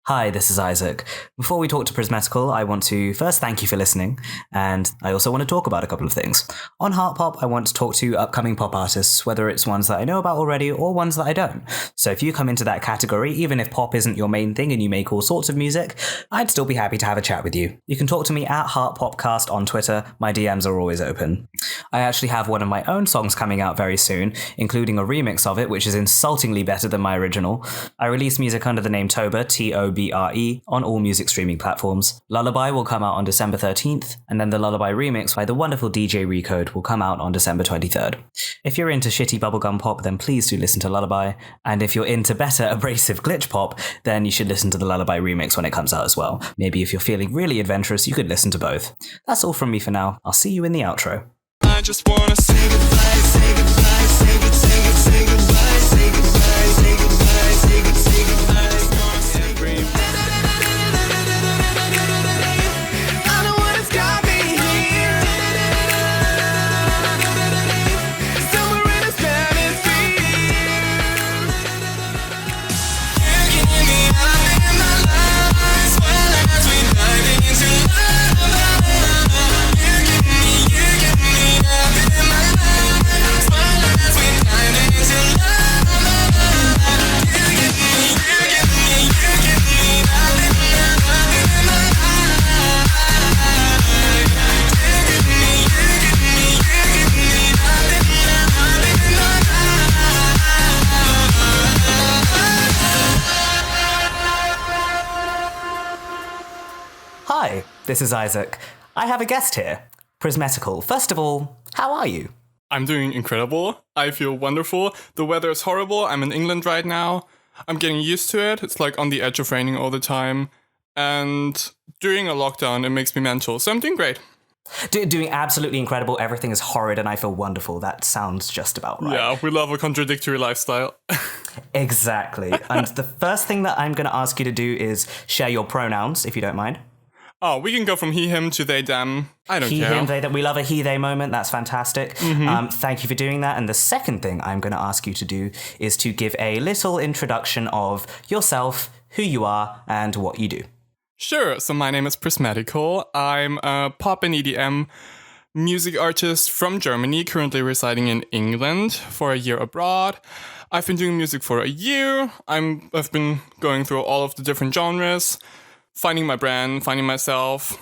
Hi, this is Isaac. Before we talk to Prismetical, I want to first thank you for listening, and I also want to talk about a couple of things. On heartpop, I want to talk to upcoming pop artists, whether it's ones that I know about already or ones that I don't. So if you come into that category, even if pop isn't your main thing and you make all sorts of music, I'd still be happy to have a chat with you. You can talk to me at heartpopcast on Twitter. My DMs are always open. I actually have one of my own songs coming out very soon, including a remix of it, which is insultingly better than my original. I release music under the name Toba, Tobre, on all music streaming platforms. Lullaby will come out on December 13th, and then the Lullaby remix by the wonderful DJ Recode will come out on December 23rd. If you're into shitty bubblegum pop, then please do listen to Lullaby, and if you're into better abrasive glitch pop, then you should listen to the Lullaby remix when it comes out as well. Maybe if you're feeling really adventurous, you could listen to both. That's all from me for now. I'll see you in the outro. I just wanna say goodbye, say goodbye, say goodbye, say goodbye, say goodbye, say goodbye, say goodbye, say goodbye. I know what it's got me here. Somewhere in this hemisphere. You're getting me out in my life, while as we dive into love. You're getting me up in my life, while as we dive into love. You're getting me up in my life. Hi, this is Isaac. I have a guest here, Prismetical. First of all, how are you? I'm doing incredible. I feel wonderful. The weather is horrible. I'm in England right now. I'm getting used to it. It's like on the edge of raining all the time. And during a lockdown, it makes me mental. So I'm doing great. Doing absolutely incredible. Everything is horrid and I feel wonderful. That sounds just about right. Yeah, we love a contradictory lifestyle. Exactly. And the first thing that I'm going to ask you to do is share your pronouns, if you don't mind. Oh, we can go from he, him to they, them. I don't He, care. him, they, that we love a he, they moment. That's fantastic. Thank you for doing that. And the second thing I'm going to ask you to do is to give a little introduction of yourself, who you are, and what you do. Sure. So my name is Prismetical. I'm a pop and EDM music artist from Germany, currently residing in England for a year abroad. I've been doing music for a year. I've been going through all of the different genres, finding my brand, finding myself,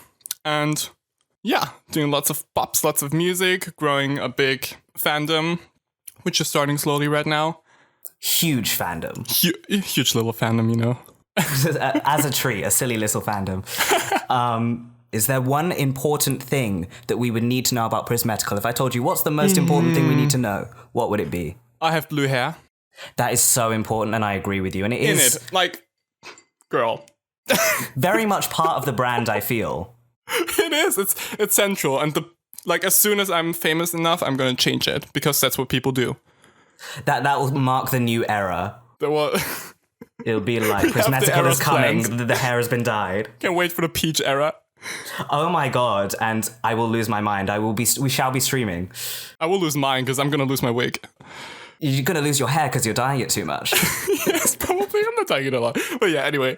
and yeah, doing lots of pops, lots of music, growing a big fandom, which is starting slowly right now. Huge fandom. Huge little fandom, you know. As a tree, a silly little fandom. Is there one important thing that we would need to know about Prismetical? If I told you what's the most important thing we need to know, what would it be? I have blue hair. That is so important, and I agree with you. And it is In it, like, girl. very much part of the brand, I feel. It is. It's central, and as soon as I'm famous enough, I'm gonna change it because that's what people do. That will mark the new era. It'll be like Prismetical is coming. The hair has been dyed. Can't wait for the peach era. Oh my god! And I will lose my mind. We shall be streaming. I will lose mine because I'm gonna lose my wig. You're gonna lose your hair because you're dyeing it too much. Yes, probably. I'm not dyeing it a lot. But yeah, anyway.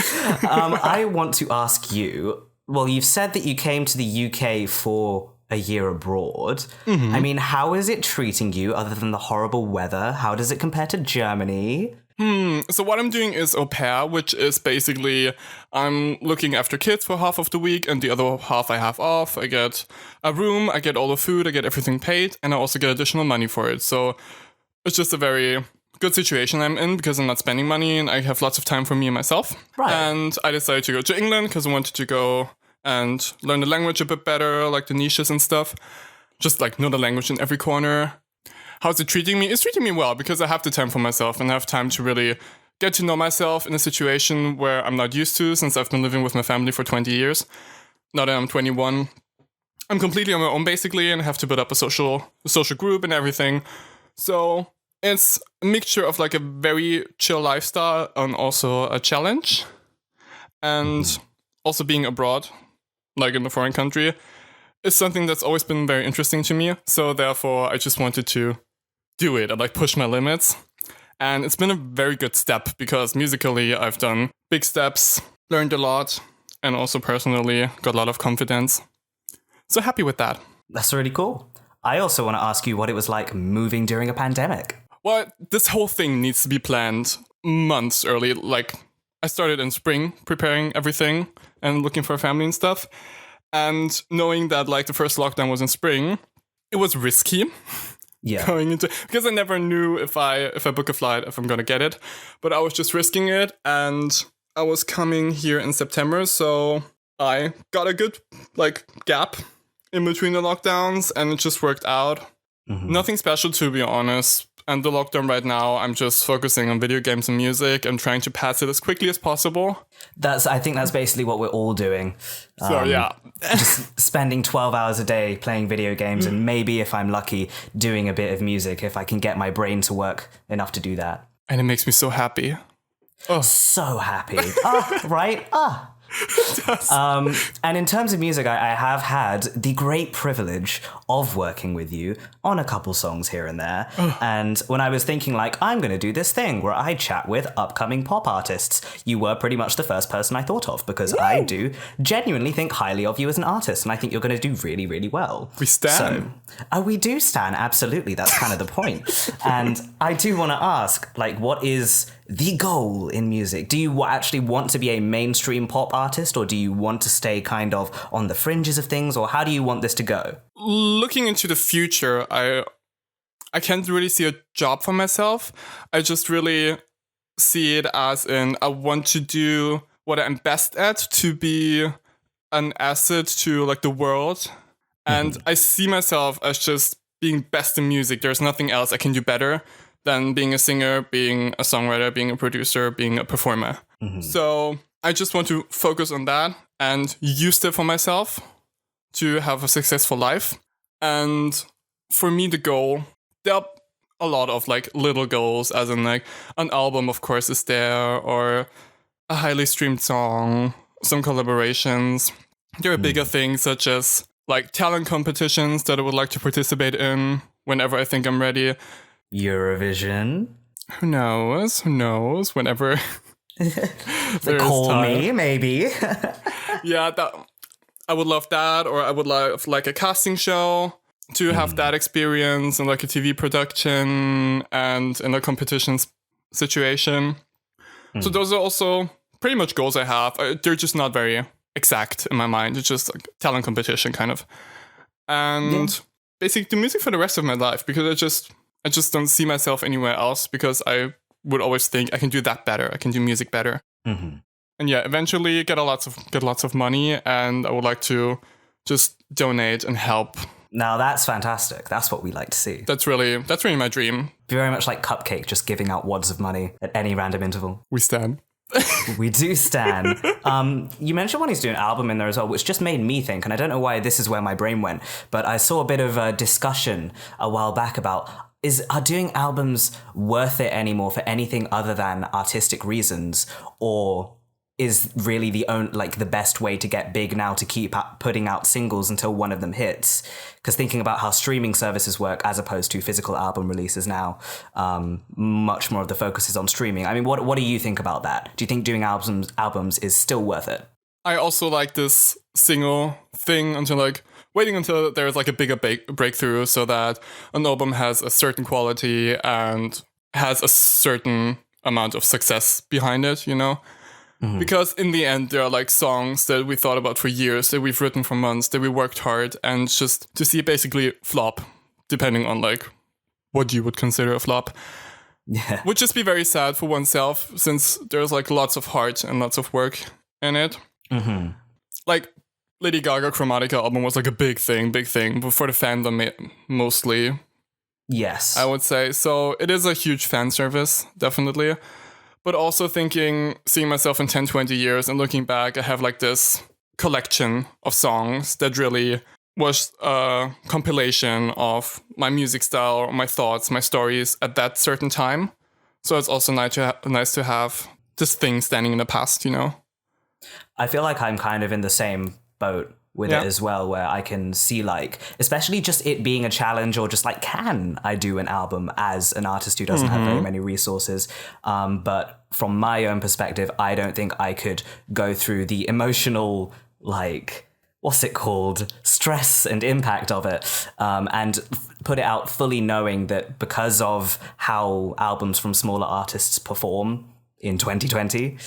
I want to ask you. Well, you've said that you came to the UK for a year abroad. I mean, how is it treating you other than the horrible weather? How does it compare to Germany? So what I'm doing is au pair, which is basically I'm looking after kids for half of the week and the other half I have off. I get a room, I get all the food, I get everything paid, and I also get additional money for it. So it's just a very good situation I'm in because I'm not spending money and I have lots of time for me and myself. Right. And I decided to go to England because I wanted to go and learn the language a bit better, like the niches and stuff. Just like know the language in every corner. How's it treating me? It's treating me well because I have the time for myself and I have time to really get to know myself in a situation where I'm not used to since I've been living with my family for 20 years. Now that I'm 21, I'm completely on my own basically and have to build up a social group and everything. So it's a mixture of like a very chill lifestyle and also a challenge. And also being abroad, like in a foreign country, is something that's always been very interesting to me. So therefore, I just wanted to do it and like push my limits. And it's been a very good step because musically I've done big steps, learned a lot, and also personally got a lot of confidence. So happy with that. That's really cool. I also want to ask you what it was like moving during a pandemic. Well, this whole thing needs to be planned months early. Like, I started in spring preparing everything and looking for a family and stuff. And knowing that like the first lockdown was in spring, it was risky. Yeah. Going into, because I never knew if I book a flight, if I'm gonna get it. But I was just risking it, and I was coming here in September, so I got a good like gap in between the lockdowns, and it just worked out. Mm-hmm. Nothing special, to be honest. And the lockdown right now, I'm just focusing on video games and music and trying to pass it as quickly as possible. I think that's basically what we're all doing. So yeah. Just spending 12 hours a day playing video games and maybe, if I'm lucky, doing a bit of music if I can get my brain to work enough to do that. And it makes me so happy. Oh. So happy. Right? And in terms of music, I have had the great privilege of working with you on a couple songs here and there. And when I was thinking like, I'm going to do this thing where I chat with upcoming pop artists, you were pretty much the first person I thought of, because I do genuinely think highly of you as an artist, and I think you're going to do really, really well. We stan. So, we do stan, absolutely. That's kind of the point. And I do want to ask, like, what is the goal in music? Do you actually want to be a mainstream pop artist, or do you want to stay kind of on the fringes of things, or how do you want this to go? Looking into the future, I can't really see a job for myself. I just really see it as in I want to do what I'm best at, to be an asset to like the world. And I see myself as just being best in music. There's nothing else I can do better than being a singer, being a songwriter, being a producer, being a performer. So I just want to focus on that and use it for myself to have a successful life. And for me, the goal, there are a lot of like little goals, as in like an album, of course, is there, or a highly streamed song, some collaborations. There are bigger things such as like talent competitions that I would like to participate in whenever I think I'm ready. Eurovision? Who knows? Whenever Call me, maybe. Yeah, I would love that, or I would love like a casting show to have that experience and like a TV production and in a competition situation. So those are also pretty much goals I have. They're just not very exact in my mind. It's just like talent competition kind of. And basically do music for the rest of my life, because I just don't see myself anywhere else, because I would always think I can do that better. I can do music better. And yeah, eventually get lots of money, and I would like to just donate and help. Now that's fantastic. That's what we like to see. That's really my dream. Very much like Cupcake, just giving out wads of money at any random interval. We stand. We do stan. You mentioned when he's doing an album in there as well, which just made me think, and I don't know why this is where my brain went, but I saw a bit of a discussion a while back about, are doing albums worth it anymore for anything other than artistic reasons, or is really the best way to get big now to keep putting out singles until one of them hits? Because thinking about how streaming services work as opposed to physical album releases now, much more of the focus is on streaming. I mean, what do you think about that? Do you think doing albums is still worth it? I also like this single thing until like waiting until there's like a bigger breakthrough, so that an album has a certain quality and has a certain amount of success behind it, you know? Because in the end, there are like songs that we thought about for years, that we've written for months, that we worked hard, and just to see it basically flop, depending on like what you would consider a flop, would just be very sad for oneself, since there's like lots of heart and lots of work in it. Like Lady Gaga Chromatica album was like a big thing, but for the fandom mostly. Yes. I would say. So it is a huge fan service, definitely. But also seeing myself in 10, 20 years and looking back, I have like this collection of songs that really was a compilation of my music style, my thoughts, my stories at that certain time. So it's also nice to have this thing standing in the past, you know? I feel like I'm kind of in the same boat with it as well, where I can see like, especially just it being a challenge, or just like, can I do an album as an artist who doesn't have very many resources? But from my own perspective, I don't think I could go through the emotional, like, what's it called, stress and impact of it, and put it out fully knowing that because of how albums from smaller artists perform in 2020,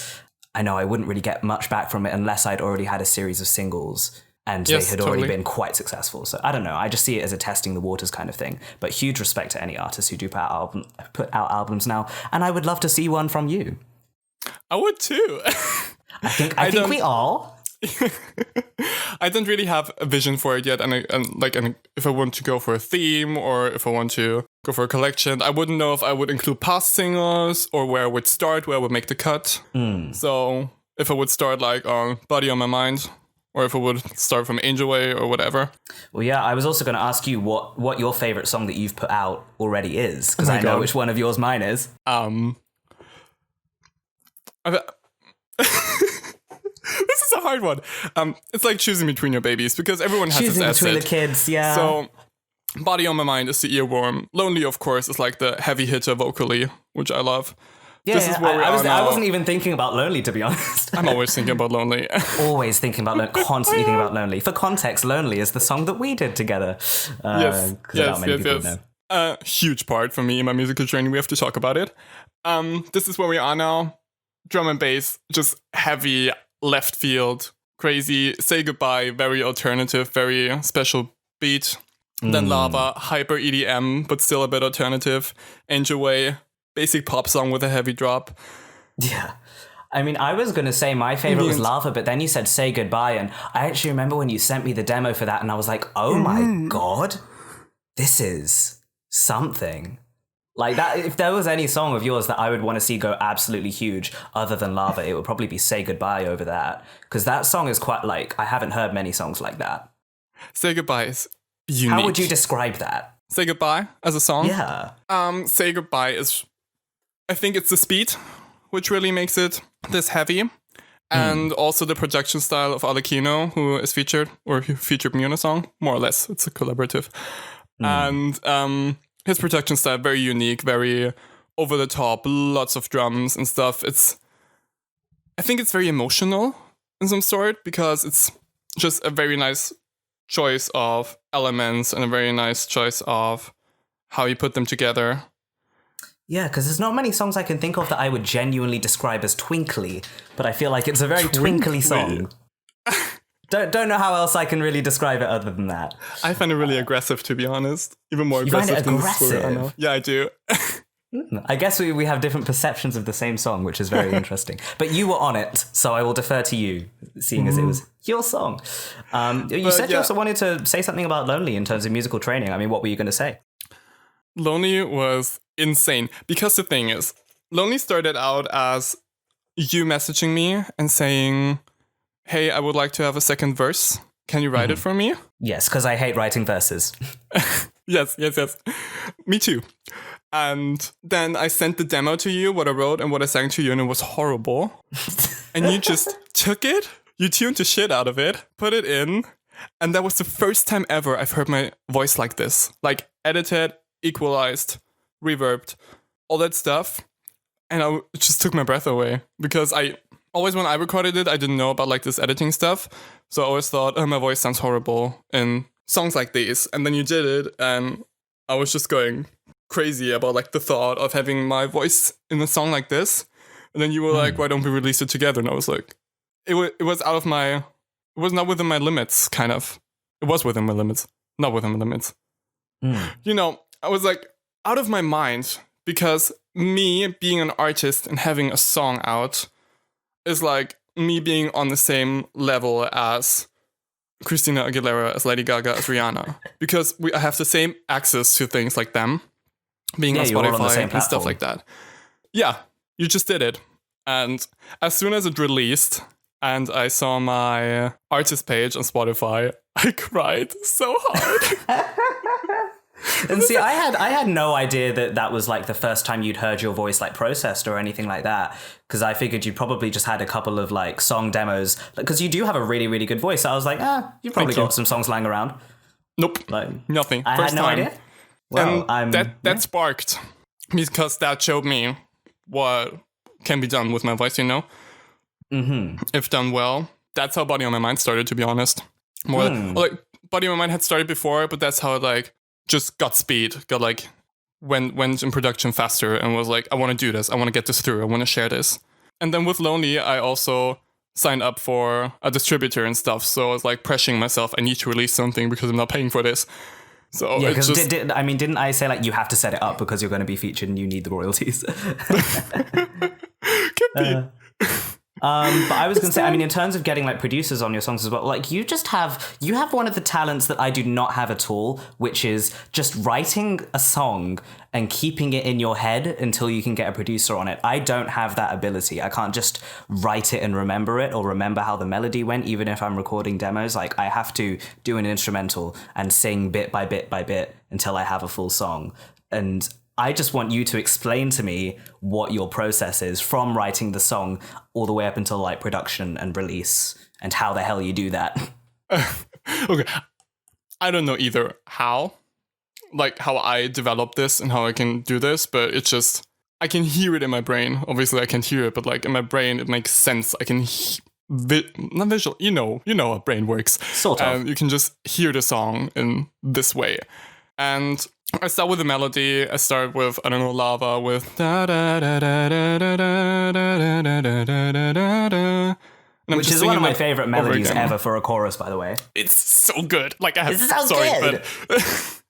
I know I wouldn't really get much back from it unless I'd already had a series of singles and they had already been quite successful. So I don't know. I just see it as a testing the waters kind of thing. But huge respect to any artists who do put out albums now. And I would love to see one from you. I would too. I think we all. I don't really have a vision for it yet, and if I want to go for a theme or if I want to go for a collection, I wouldn't know if I would include past singles or where I would start, where I would make the cut. So if I would start like on Body on My Mind, or if I would start from Angel Way or whatever. Well, yeah, I was also going to ask you what your favorite song that you've put out already is, because I know which one of yours mine is. This is a hard one. It's like choosing between your babies, because everyone has choosing its between asset. the kids, yeah. So Body on My Mind is the earworm. Lonely, of course, is like the heavy hitter vocally, which I love. Yeah, this is where I wasn't even thinking about Lonely, to be honest. I'm always thinking about Lonely. Always thinking about Lonely, constantly thinking about Lonely. For context, Lonely is the song that we did together. Yes. Know. A huge part for me in my musical journey. We have to talk about it. This is where we are now. Drum and bass, just heavy, left field, crazy, Say Goodbye, very alternative, very special beat. Then Lava, hyper EDM, but still a bit alternative. Angel Way, basic pop song with a heavy drop. Yeah. I mean, I was going to say my favorite was Lava, but then you said Say Goodbye, and I actually remember when you sent me the demo for that, and I was like, oh my God, this is something. Like that, if there was any song of yours that I would want to see go absolutely huge other than Lava, it would probably be Say Goodbye over that. Because that song is quite like, I haven't heard many songs like that. Say Goodbye is unique. How would you describe that? Say Goodbye as a song? Yeah. Say Goodbye is, I think it's the speed, which really makes it this heavy. And also the production style of Alekino, who is featured, or who featured me on a song, more or less. It's a collaborative. And his production style, very unique, very over the top, lots of drums and stuff. I think it's very emotional in some sort, because it's just a very nice choice of elements and a very nice choice of how you put them together. Yeah, because there's not many songs I can think of that I would genuinely describe as twinkly, but I feel like it's a very twinkly song. Don't know how else I can really describe it other than that. I find it really aggressive, to be honest. Even more You aggressive find it than aggressive? Yeah, I do. I guess we have different perceptions of the same song, which is very interesting. But you were on it, so I will defer to you, seeing as it was your song. You said you also wanted to say something about Lonely in terms of musical training. I mean, what were you going to say? Lonely was insane, because the thing is, Lonely started out as you messaging me and saying, hey, I would like to have a second verse. Can you write it for me? Yes, because I hate writing verses. Yes. Me too. And then I sent the demo to you, what I wrote and what I sang to you, and it was horrible. And you just took it, you tuned the shit out of it, put it in, and that was the first time ever I've heard my voice like this. Like, edited, equalized, reverbed, all that stuff. And it just took my breath away, because always when I recorded it, I didn't know about like this editing stuff. So I always thought, oh, my voice sounds horrible in songs like these. And then you did it, and I was just going crazy about like the thought of having my voice in a song like this. And then you were like, why don't we release it together? And I was like, it was not within my limits, kind of. It was within my limits, not within my limits. You know, I was like out of my mind, because me being an artist and having a song out is like me being on the same level as Christina Aguilera, as Lady Gaga, as Rihanna. Because I have the same access to things like them, being on Spotify and stuff like that. Yeah, you just did it. And as soon as it released and I saw my artist page on Spotify, I cried so hard. And see, I had no idea that was like the first time you'd heard your voice like processed or anything like that. Because I figured you probably just had a couple of like song demos. Because you do have a really, really good voice. So I was like, you've probably got some songs lying around. Nope. Like Nothing. I First had no time. idea. Well, And that sparked, because that showed me what can be done with my voice, you know? Mm-hmm. If done well. That's how Body on My Mind started, to be honest. More like Body on My Mind had started before, but that's how it like just got speed, got like went in production faster and was like, I want to do this. I want to get this through. I want to share this. And then with Lonely, I also signed up for a distributor and stuff. So I was like pressuring myself, I need to release something because I'm not paying for this. So yeah, because didn't I say like you have to set it up because you're going to be featured and you need the royalties? Could be. But I was going to say, I mean, in terms of getting like producers on your songs as well, like you have one of the talents that I do not have at all, which is just writing a song and keeping it in your head until you can get a producer on it. I don't have that ability. I can't just write it and remember it or remember how the melody went, even if I'm recording demos. Like I have to do an instrumental and sing bit by bit by bit until I have a full song. And I just want you to explain to me what your process is from writing the song all the way up until like production and release and how the hell you do that. Okay. I don't know either how I develop this and how I can do this, but it's just, I can hear it in my brain. Obviously I can't hear it, but like in my brain, it makes sense. I can not visual, you know how brain works. Sort of. And you can just hear the song in this way. And I start with the melody. I start with, I don't know, Lava with da da da da da da da da da da da da. Which is one of my favorite melodies ever for a chorus, by the way. It's so good. Like I have, this sounds good. But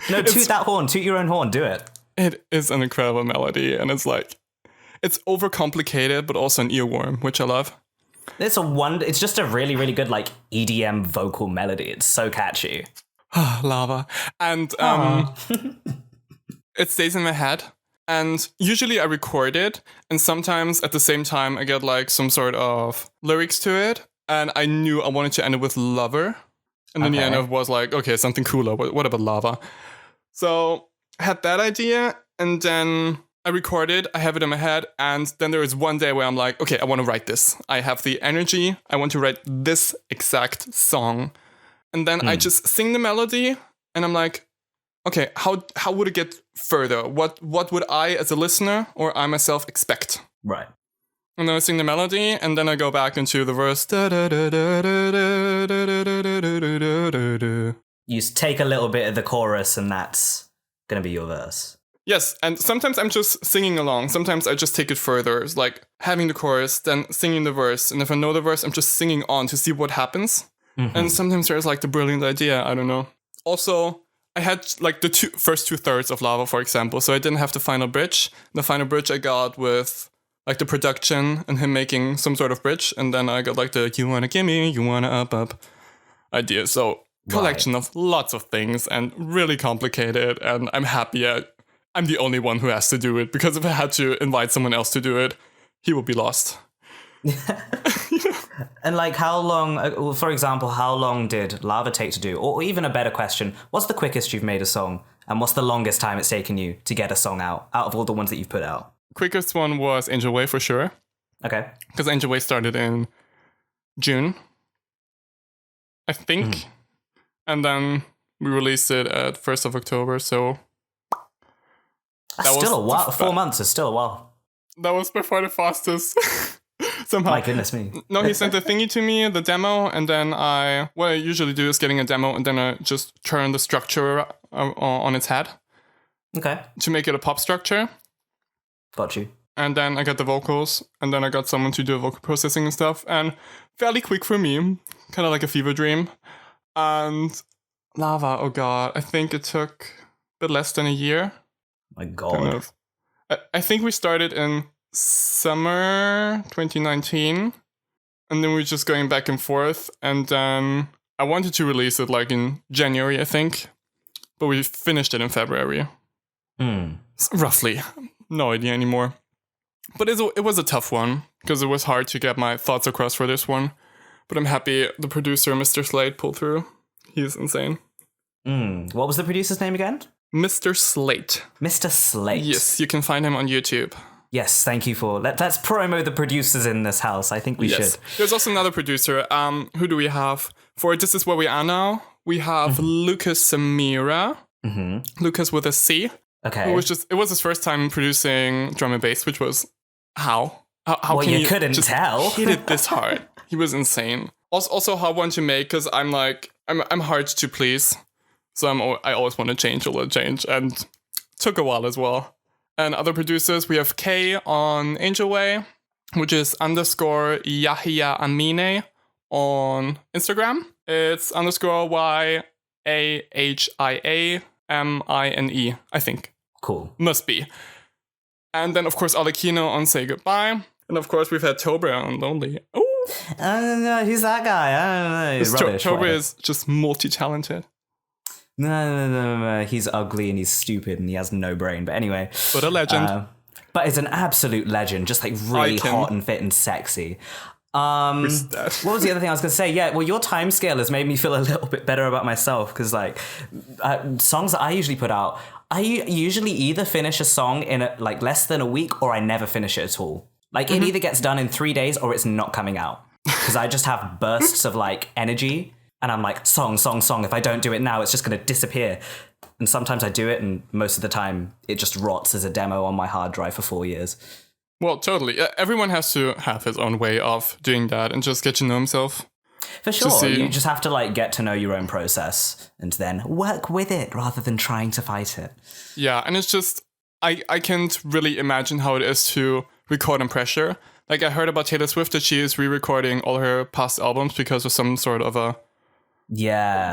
no, toot that horn, toot your own horn, do it. It is an incredible melody, and it's like, it's overcomplicated, but also an earworm, which I love. It's just a really, really good like EDM vocal melody. It's so catchy. Lava. And it stays in my head. And usually I record it, and sometimes at the same time I get like some sort of lyrics to it. And I knew I wanted to end it with lover. And then the end of it was like, okay, something cooler. What about lava? So I had that idea, and then I recorded, I have it in my head, and then there is one day where I'm like, okay, I want to write this. I have the energy. I want to write this exact song. And then I just sing the melody, and I'm like, okay, how would it get further? What would I, as a listener, or I myself, expect? Right. And then I sing the melody, and then I go back into the verse. You take a little bit of the chorus, and that's going to be your verse. Yes, and sometimes I'm just singing along. Sometimes I just take it further. It's like having the chorus, then singing the verse. And if I know the verse, I'm just singing on to see what happens. Mm-hmm. And sometimes there's like the brilliant idea. I don't know. Also, I had like the first 2/3 of Lava, for example. So I didn't have the final bridge. The final bridge I got with like the production and him making some sort of bridge. And then I got like the you wanna gimme, you wanna up idea. So collection of lots of things and really complicated. And I'm happy I'm the only one who has to do it, because if I had to invite someone else to do it, he would be lost. And like how long, for example, how long did Lava take to do? Or even a better question, what's the quickest you've made a song? And what's the longest time it's taken you to get a song out of all the ones that you've put out? Quickest one was Angel Way for sure. Okay. Because Angel Way started in June, I think. Mm. And then we released it at 1st of October, so... That's still a while. 4 months is still a while. That was by far the fastest. Somehow. My goodness me. No, he sent the thingy to me, the demo, and then what I usually do is getting a demo, and then I just turn the structure on its head. Okay. To make it a pop structure. Got you. And then I got the vocals, and then I got someone to do vocal processing and stuff, and fairly quick for me, kind of like a fever dream. And Lava, oh god, I think it took a bit less than a year. My god. Kind of. I think we started in summer 2019, and then we're just going back and forth, and then I wanted to release it like in January, I think, but we finished it in February. Roughly. No idea anymore. But it was a tough one, because it was hard to get my thoughts across for this one. But I'm happy the producer, Mr. Slade, pulled through. He's insane. What was the producer's name again? Mr. Slate. Mr. Slate. Yes, you can find him on YouTube. Yes, thank you for... Let's promo the producers in this house. I think we should. There's also another producer. Who do we have? For This Is Where We Are Now, we have Lucas Samira. Lucas with a C. Okay. It was his first time producing drum and bass, which was... How well, can you couldn't tell. Hit it this hard. He was insane. Also hard one to make, because I'm hard to please. So I always want to change a little change, and took a while as well. And other producers, we have Kay on Angel Way, which is _Yahya Amine on Instagram. It's _YAHIAMINE, I think. Cool. Must be. And then, of course, Alekino on Say Goodbye. And, of course, we've had Tobre on Lonely. Oh, I don't know. Who's that guy? I don't know. He's rubbish. Tobre is just multi-talented. No. He's ugly and he's stupid and he has no brain. But anyway. But a legend. But it's an absolute legend. Just like really hot and fit and sexy. What was the other thing I was going to say? Yeah, well, your time scale has made me feel a little bit better about myself, because like songs that I usually put out, I usually either finish a song in like less than a week, or I never finish it at all. Like it either gets done in 3 days or it's not coming out, because I just have bursts of like energy and I'm like song. If I don't do it now, it's just going to disappear. And sometimes I do it, and most of the time it just rots as a demo on my hard drive for 4 years. Well, totally. Everyone has to have his own way of doing that and just get to know himself. For sure. You just have to like get to know your own process and then work with it rather than trying to fight it. Yeah, and it's just, I can't really imagine how it is to record in pressure. Like I heard about Taylor Swift that she is re-recording all her past albums because of some sort of a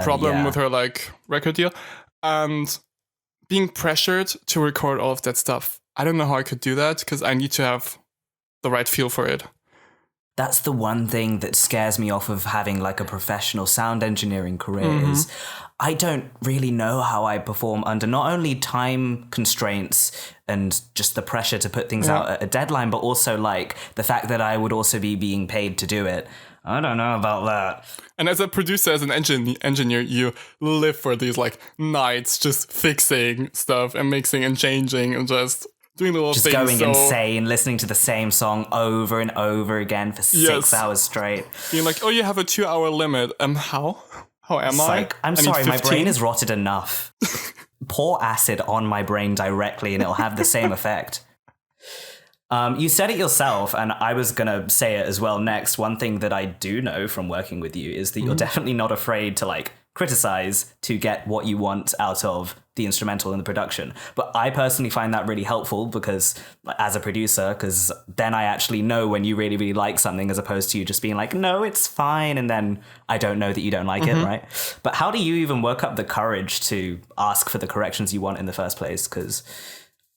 problem with her like record deal. And being pressured to record all of that stuff, I don't know how I could do that, because I need to have the right feel for it. That's the one thing that scares me off of having like a professional sound engineering career is I don't really know how I perform under not only time constraints and just the pressure to put things out at a deadline, but also like the fact that I would also be being paid to do it. I don't know about that. And as a producer, as an engineer, you live for these like nights just fixing stuff and mixing and changing and just doing little just things. Just going insane, listening to the same song over and over again for 6 hours straight. Being like, oh, you have a 2-hour limit. How? How am I? Like, I'm sorry, my brain is rotted enough. Pour acid on my brain directly and it'll have the same effect. You said it yourself, and I was going to say it as well next. One thing that I do know from working with you is that you're definitely not afraid to like criticize to get what you want out of the instrumental and the production. But I personally find that really helpful, because as a producer, because then I actually know when you really, really like something, as opposed to you just being like, no, it's fine. And then I don't know that you don't like it, right? But how do you even work up the courage to ask for the corrections you want in the first place? Because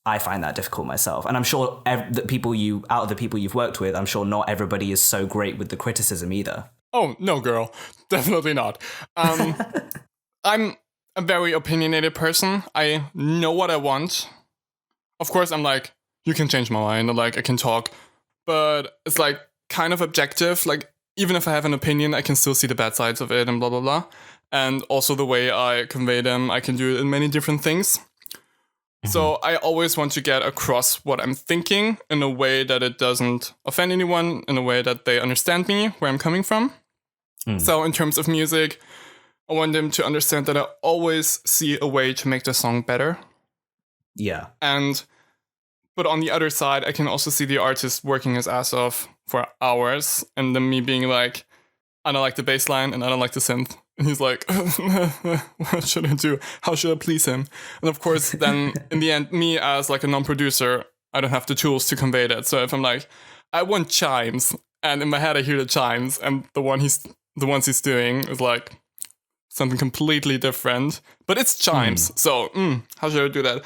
I find that difficult myself. And I'm sure out of the people you've worked with, I'm sure not everybody is so great with the criticism either. Oh, no, girl. Definitely not. I'm a very opinionated person. I know what I want. Of course, I'm like, you can change my mind, or like, I can talk. But it's like kind of objective. Like, even if I have an opinion, I can still see the bad sides of it and blah, blah, blah. And also the way I convey them, I can do it in many different things. So I always want to get across what I'm thinking in a way that it doesn't offend anyone, in a way that they understand me, where I'm coming from. So in terms of music, I want them to understand that I always see a way to make the song better. Yeah. But on the other side, I can also see the artist working his ass off for hours, and then me being like, I don't like the bass line and I don't like the synth. And he's like, what should I do? How should I please him? And of course, then in the end, me as like a non-producer, I don't have the tools to convey that. So if I'm like, I want chimes, and in my head I hear the chimes, and the ones he's doing is like something completely different, but it's chimes. So how should I do that?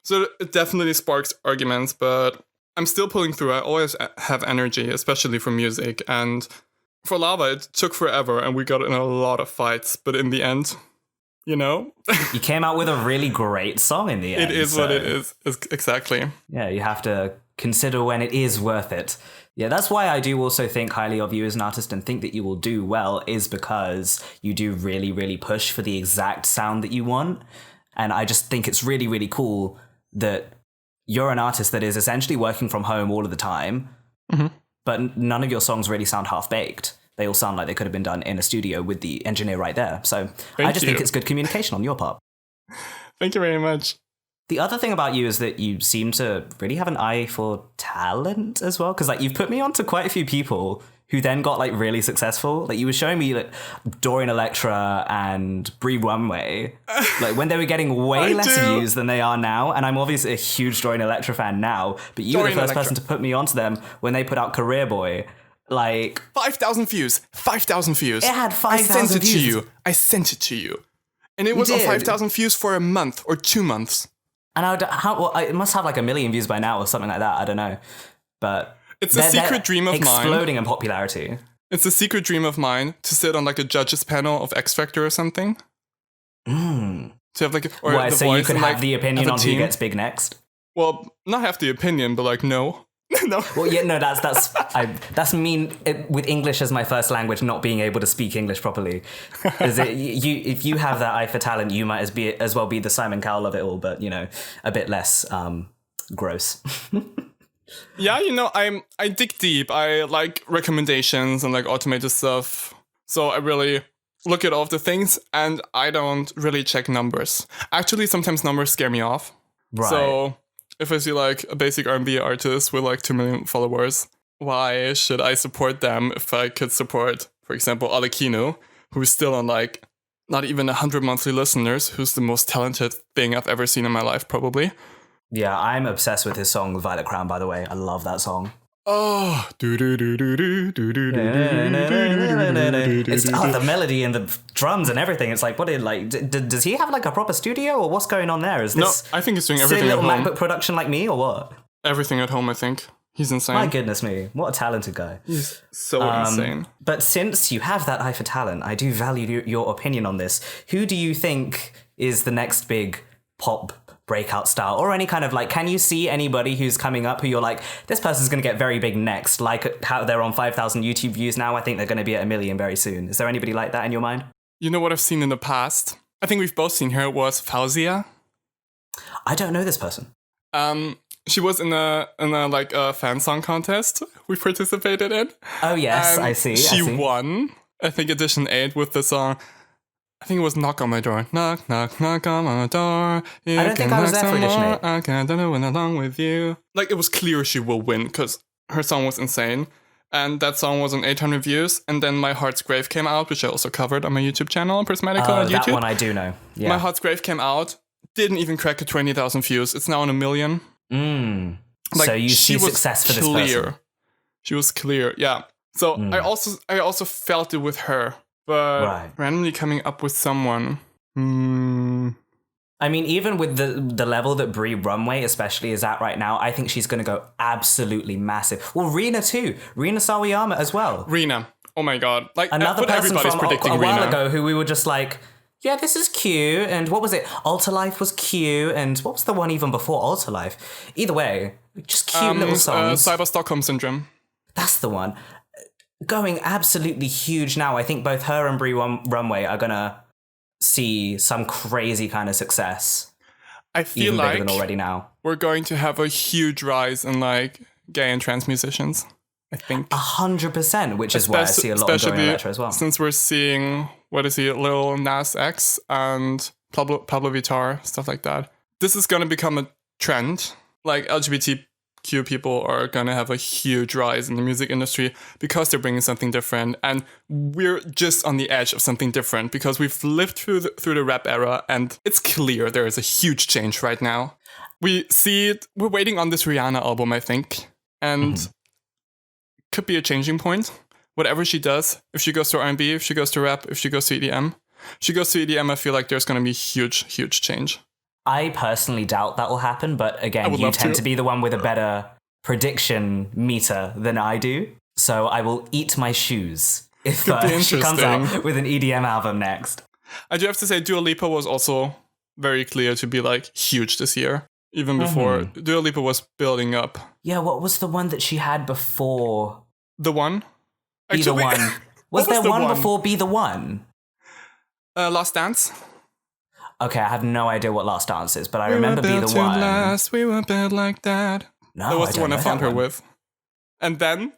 So it definitely sparks arguments, but I'm still pulling through. I always have energy, especially for music. And for Lava, it took forever, and we got in a lot of fights. But in the end, you came out with a really great song in the end. It is what it is. Exactly. Yeah, you have to consider when it is worth it. Yeah, that's why I do also think highly of you as an artist and think that you will do well, is because you do really, really push for the exact sound that you want. And I just think it's really, really cool that you're an artist that is essentially working from home all of the time, but none of your songs really sound half-baked. They all sound like they could have been done in a studio with the engineer right there. So I just think it's good communication on your part. Thank you very much. The other thing about you is that you seem to really have an eye for talent as well. Because like you've put me onto quite a few people who then got like really successful. Like you were showing me like Dorian Electra and Brie Runway, like when they were getting way less views than they are now. And I'm obviously a huge Dorian Electra fan now, but you were the first person to put me onto them when they put out Career Boy. Like 5,000 views. 5,000 views. It had 5,000 views. I sent it to you. And it was on 5,000 views for a month or 2 months. And it must have like 1 million views by now or something like that. I don't know. But it's a secret dream of mine. Exploding in popularity. It's a secret dream of mine to sit on like a judges panel of X Factor or something. To have like so you could have the opinion on who gets big next? Well, not have the opinion, but like no. No. Well, yeah, no, that's mean with English as my first language, not being able to speak English properly. If you have that eye for talent, you might as well be the Simon Cowell of it all, but a bit less gross. Yeah, I dig deep. I like recommendations and like automated stuff. So I really look at all of the things, and I don't really check numbers. Actually, sometimes numbers scare me off. Right. So if I see like a basic R&B artist with like 2 million followers, why should I support them if I could support, for example, Alekino, who's still on like not even 100 monthly listeners, who's the most talented thing I've ever seen in my life, probably. Yeah, I'm obsessed with his song Violet Crown, by the way. I love that song. Oh, the melody and the drums and everything. It's like, does he have like a proper studio or what's going on there? Is this I think he's doing everything at little home. MacBook production like me or what? Everything at home, I think. He's insane. My goodness me, what a talented guy. He's so insane. But since you have that eye for talent, I do value your opinion on this. Who do you think is the next big pop breakout star, or any kind of like, can you see anybody who's coming up who you're like, this person's going to get very big next, like how they're on 5,000 YouTube views now? I think they're going to be at 1 million very soon. Is there anybody like that in your mind? You know what I've seen in the past? I think we've both seen her, was Fauzia. I don't know this person. She was in a like a fan song contest we participated in. Oh yes, I see. She won, I think, edition 8 with the song, I think it was Knock on My Door. Knock, knock, knock on my door. I don't think I was there for edition 8. I can't do it along with you. Like, it was clear she will win because her song was insane. And that song was on 800 views. And then My Heart's Grave came out, which I also covered on my YouTube channel, prismetical on YouTube. That one I do know. Yeah. My Heart's Grave came out, didn't even crack 20,000 views. It's now on 1 million. Like, so you see success for this person. She was clear, yeah. So I also felt it with her. But randomly coming up with someone. I mean, even with the level that Brie Runway especially is at right now, I think she's going to go absolutely massive. Well, Rina too. Rina Sawayama as well. Rina. Oh my god. Like another person from a while Rina. ago who we were just like, yeah, this is cute. And what was it? Alter Life was cute. And what was the one even before Alter Life? Either way, just cute little songs. Cyber Stockholm Syndrome. That's the one. Going absolutely huge now. I think both her and Brie Runway are gonna see some crazy kind of success. I feel even like bigger than already now. We're going to have a huge rise in like gay and trans musicians. I think 100%, which is why I see a lot of Dorian Electra as well. Since we're seeing Lil Nas X and Pablo Vittar, stuff like that. This is gonna become a trend. Like LGBTQ people are gonna have a huge rise in the music industry because they're bringing something different, and we're just on the edge of something different because we've lived through the rap era, and it's clear there is a huge change right now. We see it. We're waiting on this Rihanna album, I think, and could be a changing point. Whatever she does, if she goes to R&B, if she goes to rap, if she goes to EDM, I feel like there's gonna be huge change. I personally doubt that will happen, but again, you tend to be the one with a better prediction meter than I do. So I will eat my shoes if she comes out with an EDM album next. I do have to say, Dua Lipa was also very clear to be like huge this year. Even before Dua Lipa was building up. Yeah, what was the one that she had before? The One? Be the One. Was there one before Be the One? Last Dance? Okay, I have no idea what Last Dance is, but I We remember were Be built the to One. last, we were built like that. No, That was I the don't one I know found that her one. with. And then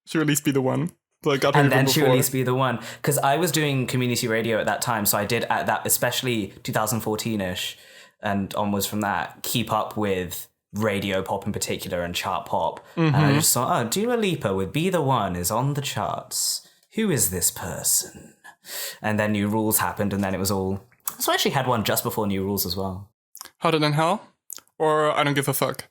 she released Be the One. So I got her And even then she before. released Be the One. Because I was doing community radio at that time, so I did at that, especially 2014-ish and onwards from that, keep up with radio pop in particular and chart pop. And I just saw, oh, Dua Lipa with Be the One is on the charts. Who is this person? And then New Rules happened, and then it was all... So I actually had one just before New Rules as well. Hotter Than Hell? Or I Don't Give a Fuck.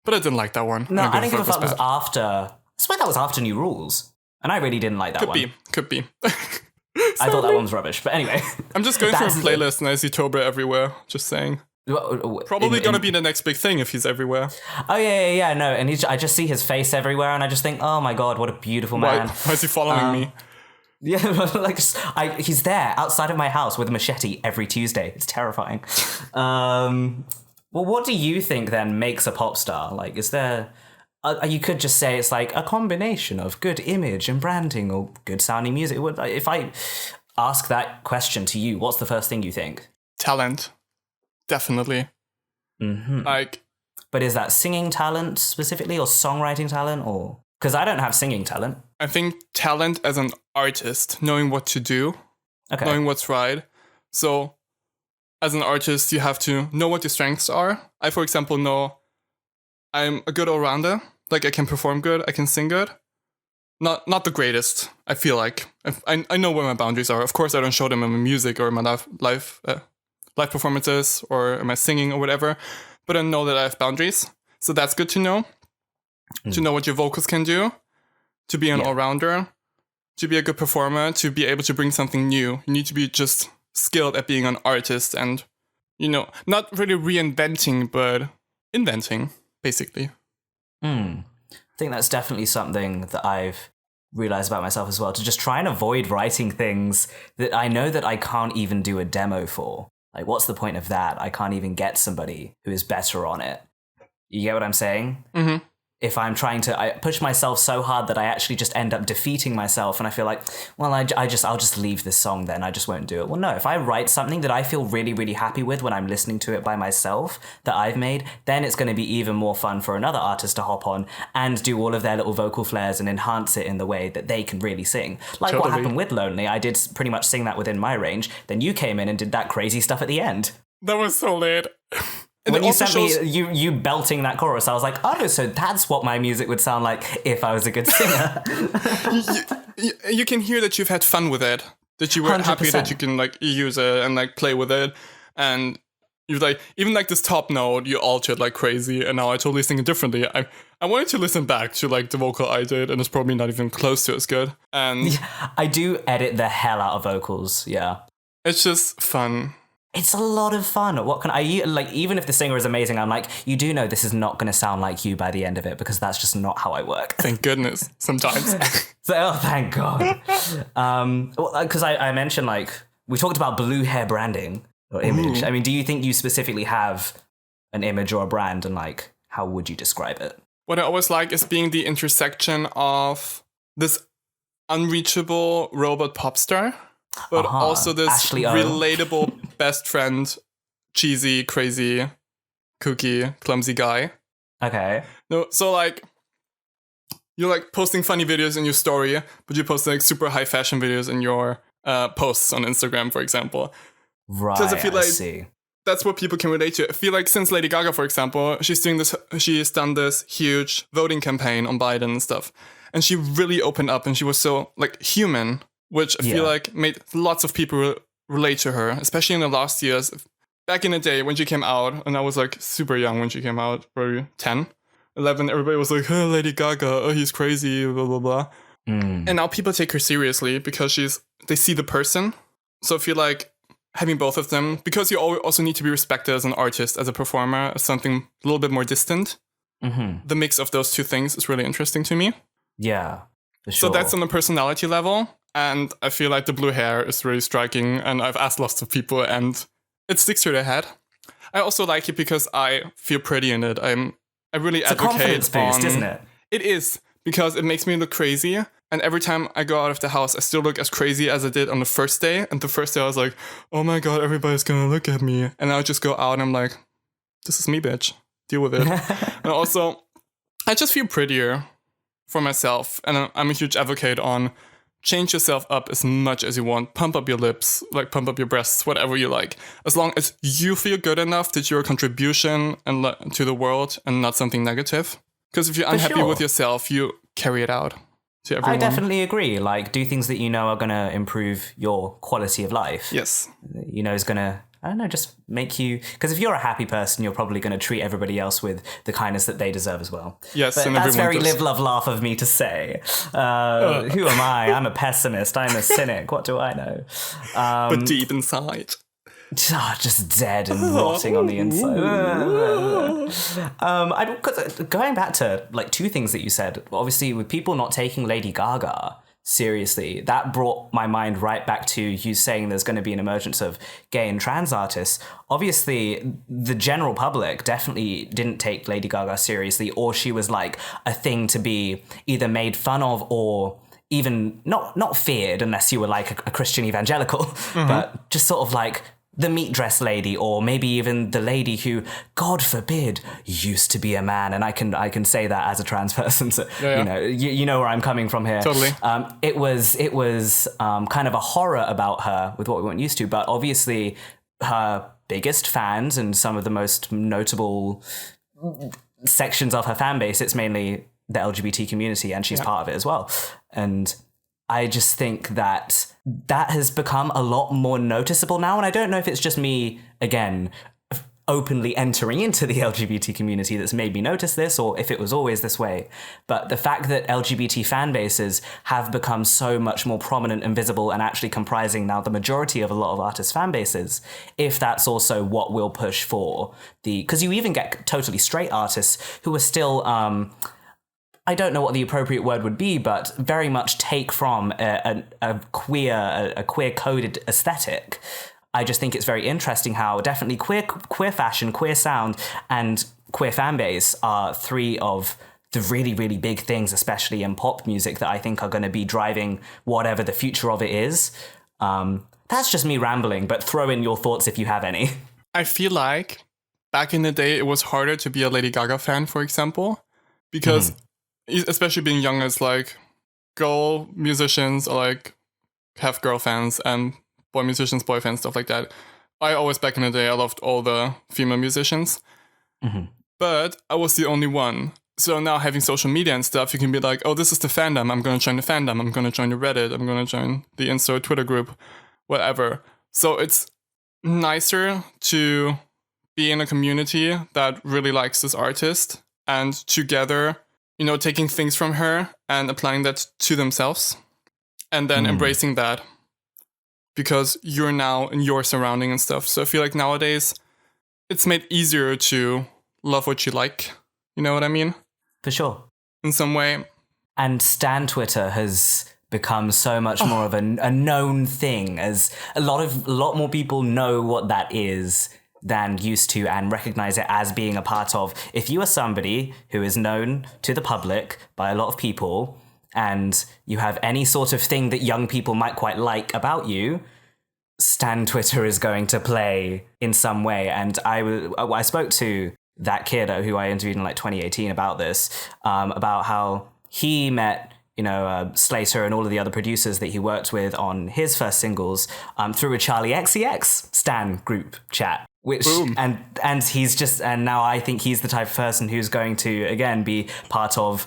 But I didn't like that one. No, I Don't Give a Fuck was bad. after... I swear that was after New Rules. And I really didn't like that one. Could be. I thought that one was rubbish. But anyway. I'm just going through a playlist and I see Tobre everywhere. Just saying. Probably gonna be the next big thing if he's everywhere. Oh yeah. No, and I just see his face everywhere, and I just think, oh my god, what a beautiful man. Why is he following me? Yeah, like he's there outside of my house with a machete every Tuesday. It's terrifying. Well, what do you think then makes a pop star? Like, is there? You could just say it's like a combination of good image and branding or good sounding music. If I ask that question to you, what's the first thing you think? Talent. Definitely. But is that singing talent specifically, or songwriting talent, or because I don't have singing talent? I think talent as an artist, knowing what to do, knowing what's right. So, as an artist, you have to know what your strengths are. I, for example, know I'm a good all-rounder. Like, I can perform good, I can sing good. Not the greatest, I feel like. I know where my boundaries are. Of course, I don't show them in my music or in my live performances or in my singing or whatever. But I know that I have boundaries. So that's good to know. To know what your vocals can do. To be an all-rounder. To be a good performer. To be able to bring something new. You need to be just skilled at being an artist and, not really reinventing, but inventing, basically. I think that's definitely something that I've realized about myself as well, to just try and avoid writing things that I know that I can't even do a demo for. Like, what's the point of that? I can't even get somebody who is better on it. You get what I'm saying? Mm-hmm. If I'm trying to, I push myself so hard that I actually just end up defeating myself, and I feel like, well, I'll just leave this song then. I just won't do it. Well, no, if I write something that I feel really, really happy with when I'm listening to it by myself that I've made, then it's going to be even more fun for another artist to hop on and do all of their little vocal flares and enhance it in the way that they can really sing. Like what happened with Lonely, I did pretty much sing that within my range. Then you came in and did that crazy stuff at the end. That was so lit. When you sent me you belting that chorus, I was like, oh, so that's what my music would sound like if I was a good singer. you can hear that you've had fun with it, that you were 100%. Happy that you can use it and play with it, and you even this top note you altered like crazy, and now I totally sing it differently. I wanted to listen back to the vocal I did, and it's probably not even close to as good. And I do edit the hell out of vocals. Yeah, it's just fun. It's a lot of fun. What can I even if the singer is amazing, I'm like, you do know this is not going to sound like you by the end of it, because that's just not how I work. Thank goodness. Sometimes. Thank God. Because I mentioned we talked about blue hair branding or image. Ooh. I mean, do you think you specifically have an image or a brand, and how would you describe it? What I always like is being the intersection of this unreachable robot pop star. But also this relatable best friend, cheesy, crazy, kooky, clumsy guy. Okay. No, so you're posting funny videos in your story, but you post super high fashion videos in your posts on Instagram, for example. Right. Because I feel like see. That's what people can relate to. I feel like since Lady Gaga, for example, she's done this huge voting campaign on Biden and stuff, and she really opened up, and she was so human. Which I feel like made lots of people relate to her, especially in the last years. Back in the day when she came out, and I was super young when she came out, probably 10, 11, everybody was like, oh, Lady Gaga, oh, he's crazy, blah, blah, blah. And now people take her seriously because they see the person. So I feel like having both of them, because you also need to be respected as an artist, as a performer, as something a little bit more distant. Mm-hmm. The mix of those two things is really interesting to me. Yeah, for sure. So that's on the personality level. And I feel like the blue hair is really striking, and I've asked lots of people, and it sticks to their head. I also like it because I feel pretty in it. I really advocate a confidence boost, isn't it? It is, because it makes me look crazy, And every time I go out of the house, I still look as crazy as I did on the first day. And the first day I was like, oh my God, everybody's gonna look at me. And I'll just go out and I'm like, this is me, bitch. Deal with it. And also, I just feel prettier for myself. And I'm a huge advocate on change yourself up as much as you want. Pump up your lips, like pump up your breasts, whatever you like. As long as you feel good enough that you're a contribution to the world and not something negative. Because if you're unhappy with yourself, you carry it out to everyone. I definitely agree. Like, do things that you know are going to improve your quality of life. Yes. You know, is going to, I don't know, just make you... Because if you're a happy person, you're probably going to treat everybody else with the kindness that they deserve as well. Yes, but and that's everyone very does. live, love, laugh of me to say. Who am I? I'm a pessimist. I'm a cynic. What do I know? But deep inside. Just dead and rotting on the inside. Going back to like two things that you said, obviously with people not taking Lady Gaga seriously, that brought my mind right back to you saying there's going to be an emergence of gay and trans artists. Obviously, the general public definitely didn't take Lady Gaga seriously, or she was like a thing to be either made fun of or even not feared unless you were like a Christian evangelical, but just sort of like the meat dress lady, or maybe even the lady who, God forbid, used to be a man. And I can say that as a trans person, so you know where I'm coming from here. Totally. It was kind of a horror about her with what we weren't used to, but obviously her biggest fans and some of the most notable sections of her fan base, it's mainly the LGBT community, and she's part of it as well. And I just think that has become a lot more noticeable now. And I don't know if it's just me, again, openly entering into the LGBT community that's made me notice this, or if it was always this way. But the fact that LGBT fan bases have become so much more prominent and visible and actually comprising now the majority of a lot of artists' fan bases, if that's also what will push for because you even get totally straight artists who are still... I don't know what the appropriate word would be, but very much take from a queer coded aesthetic. I just think it's very interesting how definitely queer fashion, queer sound, and queer fan base are three of the really, really big things, especially in pop music, that I think are going to be driving whatever the future of it is. That's just me rambling, but throw in your thoughts if you have any. I feel like back in the day, it was harder to be a Lady Gaga fan, for example, because especially being young as like girl musicians or like have girl fans and boy musicians, boy fans, stuff like that. I always, back in the day, I loved all the female musicians, but I was the only one. So now having social media and stuff, you can be like, oh, this is the fandom. I'm going to join the fandom. I'm going to join the Reddit. I'm going to join the Insta Twitter group, whatever. So it's nicer to be in a community that really likes this artist and together, you know, taking things from her and applying that to themselves and then embracing that because you're now in your surrounding and stuff. So I feel like nowadays it's made easier to love what you like. You know what I mean? For sure. In some way. And Stan Twitter has become so much more of a known thing, as a lot more people know what that is than used to and recognize it as being a part of. If you are somebody who is known to the public by a lot of people and you have any sort of thing that young people might quite like about you, Stan Twitter is going to play in some way. And I spoke to that kid who I interviewed in like 2018 about this, about how he met Slater and all of the other producers that he worked with on his first singles through a Charlie XCX Stan group chat. Which and he's just, and now I think he's the type of person who's going to again be part of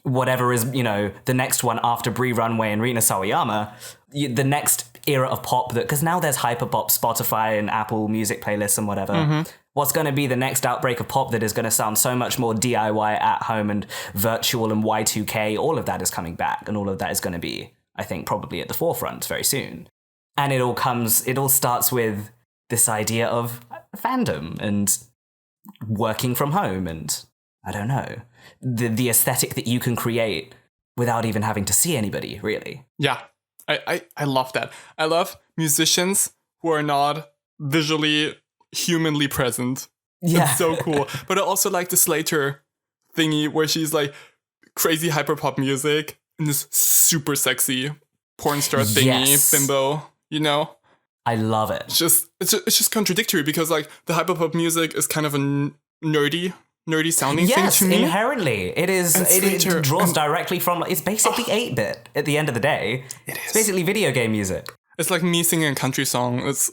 whatever is, the next one after Brie Runway and Rina Sawayama, the next era of pop, that because now there's hyperpop, Spotify and Apple Music playlists and whatever. What's going to be the next outbreak of pop that is going to sound so much more DIY, at home and virtual and Y2K? All of that is coming back, and all of that is going to be, I think, probably at the forefront very soon. And it all starts with this idea of fandom and working from home and, I don't know, the aesthetic that you can create without even having to see anybody, really. Yeah, I love that. I love musicians who are not visually, humanly present. Yeah. It's so cool. But I also like the Slater thingy where she's like crazy hyperpop music in this super sexy porn star thingy, bimbo, you know? I love it. It's just contradictory because like the hyperpop music is kind of a nerdy sounding thing to me. Yes, inherently. It draws directly from, it's basically 8-bit at the end of the day. It is. It's basically video game music. It's like me singing a country song. It's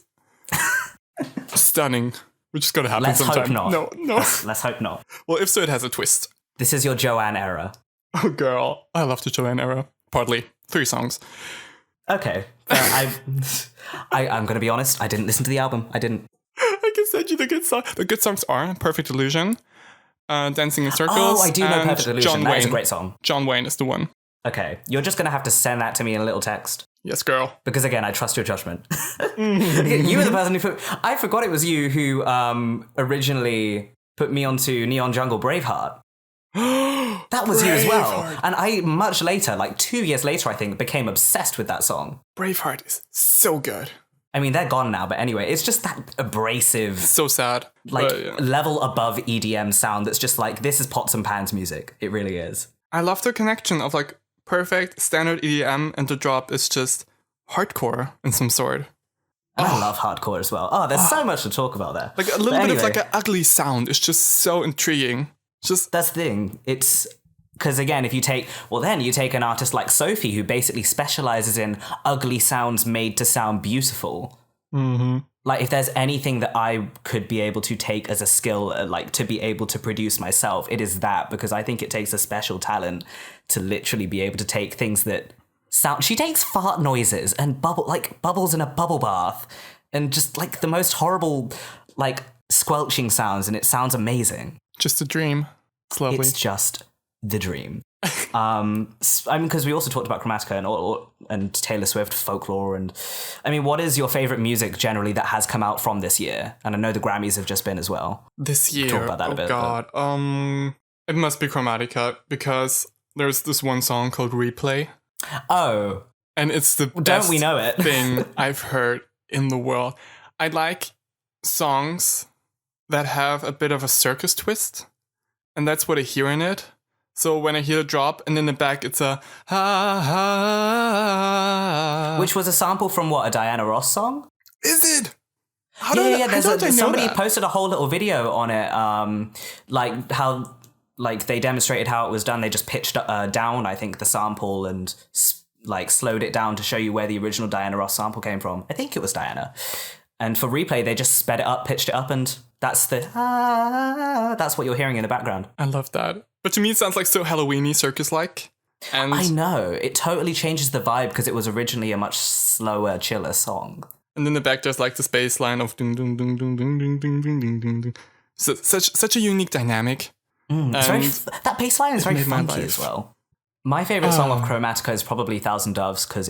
stunning. Which is going to happen sometime. Let's hope not. No. Let's hope not. Well, if so, it has a twist. This is your Joanne era. Oh, girl. I love the Joanne era. Partly. 3 songs. Okay. I'm going to be honest. I didn't listen to the album. I didn't. I can send you the good songs. The good songs are Perfect Illusion, Dancing in Circles. Oh, I do know and Perfect Illusion. John That Wayne. is a great song. John Wayne is the one. Okay. You're just going to have to send that to me in a little text. Yes, girl. Because again, I trust your judgment. You were the person who I forgot it was you who originally put me onto Neon Jungle Braveheart. That was you as well. And I, much later, like 2 years later, I think, became obsessed with that song. Braveheart is so good. I mean, they're gone now, but anyway, it's just that abrasive, So sad. like, But, yeah. level above EDM sound that's just like, this is pots and pans music. It really is. I love the connection of like perfect standard EDM and the drop is just hardcore in some sort. And I love hardcore as well. Oh, there's so much to talk about there. Like a little bit of like an ugly sound. It's just so intriguing. Just That's the thing. It's because again, if you take an artist like Sophie, who basically specializes in ugly sounds made to sound beautiful. mm-hmm. Like, if there's anything that I could be able to take as a skill, like to be able to produce myself, it is that, because I think it takes a special talent to literally be able to take things that sound. She takes fart noises and bubbles in a bubble bath, and just like the most horrible, like squelching sounds, and it sounds amazing. Just a dream. It's lovely. It's just the dream. I mean, because we also talked about Chromatica and Taylor Swift, folklore, and I mean, what is your favorite music generally that has come out from this year? And I know the Grammys have just been as well. This year. Talk about that a bit. God. It must be Chromatica because there's this one song called Replay. Oh. And it's the Don't best we know it? thing I've heard in the world. I like songs that have a bit of a circus twist. And that's what I hear in it. So when I hear a drop and in the back it's a ha ha. Which was a sample from what, a Diana Ross song? Is it? Somebody posted a whole little video on it, like how like they demonstrated how it was done. They just pitched down, I think, the sample and like slowed it down to show you where the original Diana Ross sample came from. I think it was Diana. And for Replay, they just sped it up, pitched it up, and that's that's what you're hearing in the background. I love that. But to me, it sounds like so Halloween-y, circus-like. And I know. It totally changes the vibe because it was originally a much slower, chiller song. And in the back, there's like this bass line of ding, ding, ding, ding, ding, ding, ding, ding, ding, ding, ding. So, such a unique dynamic. That bass line is very funky as well. My favorite song of Chromatica is probably Thousand Doves because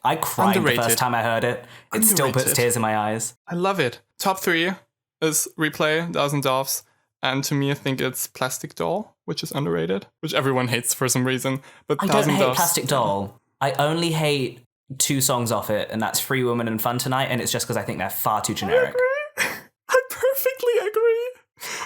I cried the first time I heard it. It still puts tears in my eyes. I love it. Top 3 is Replay, Thousand Doves, and to me I think it's Plastic Doll, which is underrated, which everyone hates for some reason. But I don't hate Plastic Doll. I only hate 2 songs off it, and that's Free Woman and Fun Tonight, and it's just because I think they're far too generic. I perfectly agree.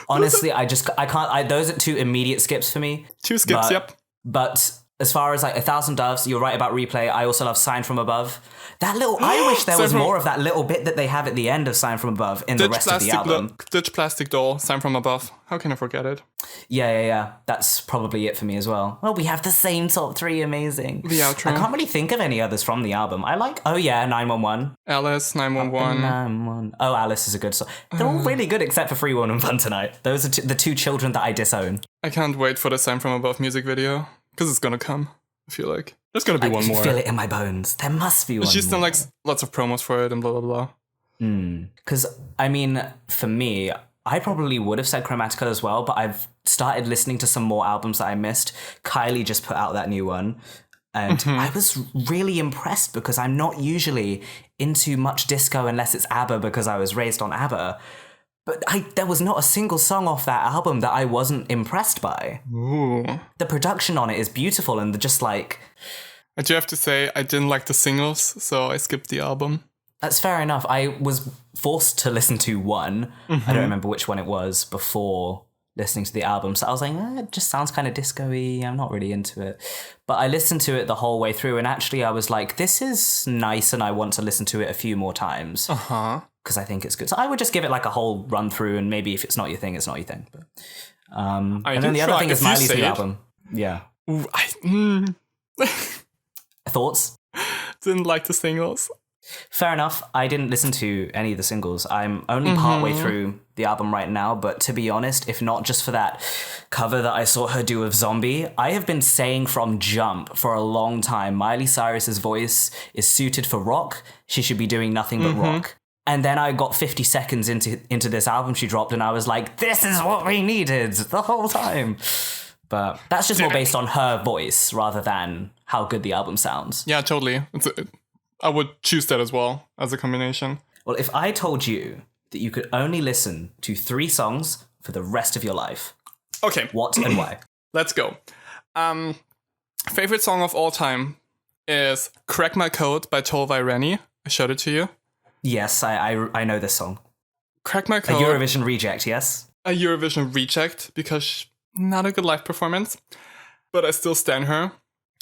Honestly, I can't. Those are 2 immediate skips for me. 2 skips, yep. But as far as like A Thousand Doves, you're right about Replay. I also love Sign from Above. I wish there was more of that little bit that they have at the end of Sign from Above in the rest of the album. Ditch Plastic Doll, Sign from Above. How can I forget it? Yeah. That's probably it for me as well. Well, we have the same top 3. Amazing. The outro. I can't really think of any others from the album. I like, 911. Alice, 911. Oh, Alice is a good song. They're all really good except for Free Woman and Fun Tonight. Those are the 2 children that I disown. I can't wait for the Sign from Above music video. Because it's gonna come, I feel like. There's gonna be one more. I feel it in my bones. There must be one more. She's done like lots of promos for it and blah, blah, blah. Because, I mean, for me, I probably would have said Chromatica as well, but I've started listening to some more albums that I missed. Kylie just put out that new one. And I was really impressed because I'm not usually into much disco unless it's ABBA because I was raised on ABBA. But there was not a single song off that album that I wasn't impressed by. Ooh. The production on it is beautiful and just like... I do have to say, I didn't like the singles, so I skipped the album. That's fair enough. I was forced to listen to one. I don't remember which one it was before listening to the album. So I was like, it just sounds kind of disco-y. I'm not really into it. But I listened to it the whole way through, and actually I was like, this is nice, and I want to listen to it a few more times. Uh-huh. Because I think it's good. So I would just give it like a whole run through, and maybe if it's not your thing, it's not your thing. But, and then the other thing is Miley's new album. Yeah. Ooh, Thoughts? Didn't like the singles. Fair enough. I didn't listen to any of the singles. I'm only partway through the album right now, but to be honest, if not just for that cover that I saw her do of Zombie, I have been saying from jump for a long time, Miley Cyrus's voice is suited for rock. She should be doing nothing but rock. And then I got 50 seconds into this album she dropped, and I was like, this is what we needed the whole time. But that's just more based on her voice rather than how good the album sounds. Yeah, totally. I would choose that as well as a combination. Well, if I told you that you could only listen to 3 songs for the rest of your life, okay, what and why? Let's go. Favorite song of all time is Crack My Code by Tolvai Rennie. I showed it to you. Yes, I know this song. Crack My Code. A Eurovision reject, yes? A Eurovision reject, because not a good live performance, but I still stand her.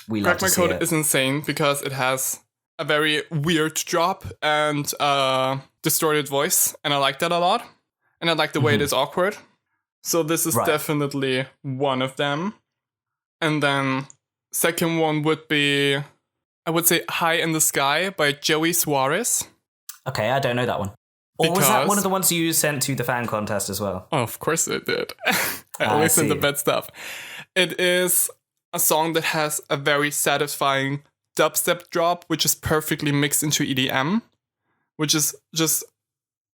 We love to see it. Crack My Code is insane because it has a very weird drop and distorted voice, and I like that a lot. And I like the way it is awkward. So this is definitely one of them. And then second one would be, I would say, High in the Sky by Joey Suarez. Okay, I don't know that one. Or was that one of the ones you sent to the fan contest as well? Oh, of course it did. I always send the bad stuff. It is a song that has a very satisfying dubstep drop, which is perfectly mixed into EDM, which is just,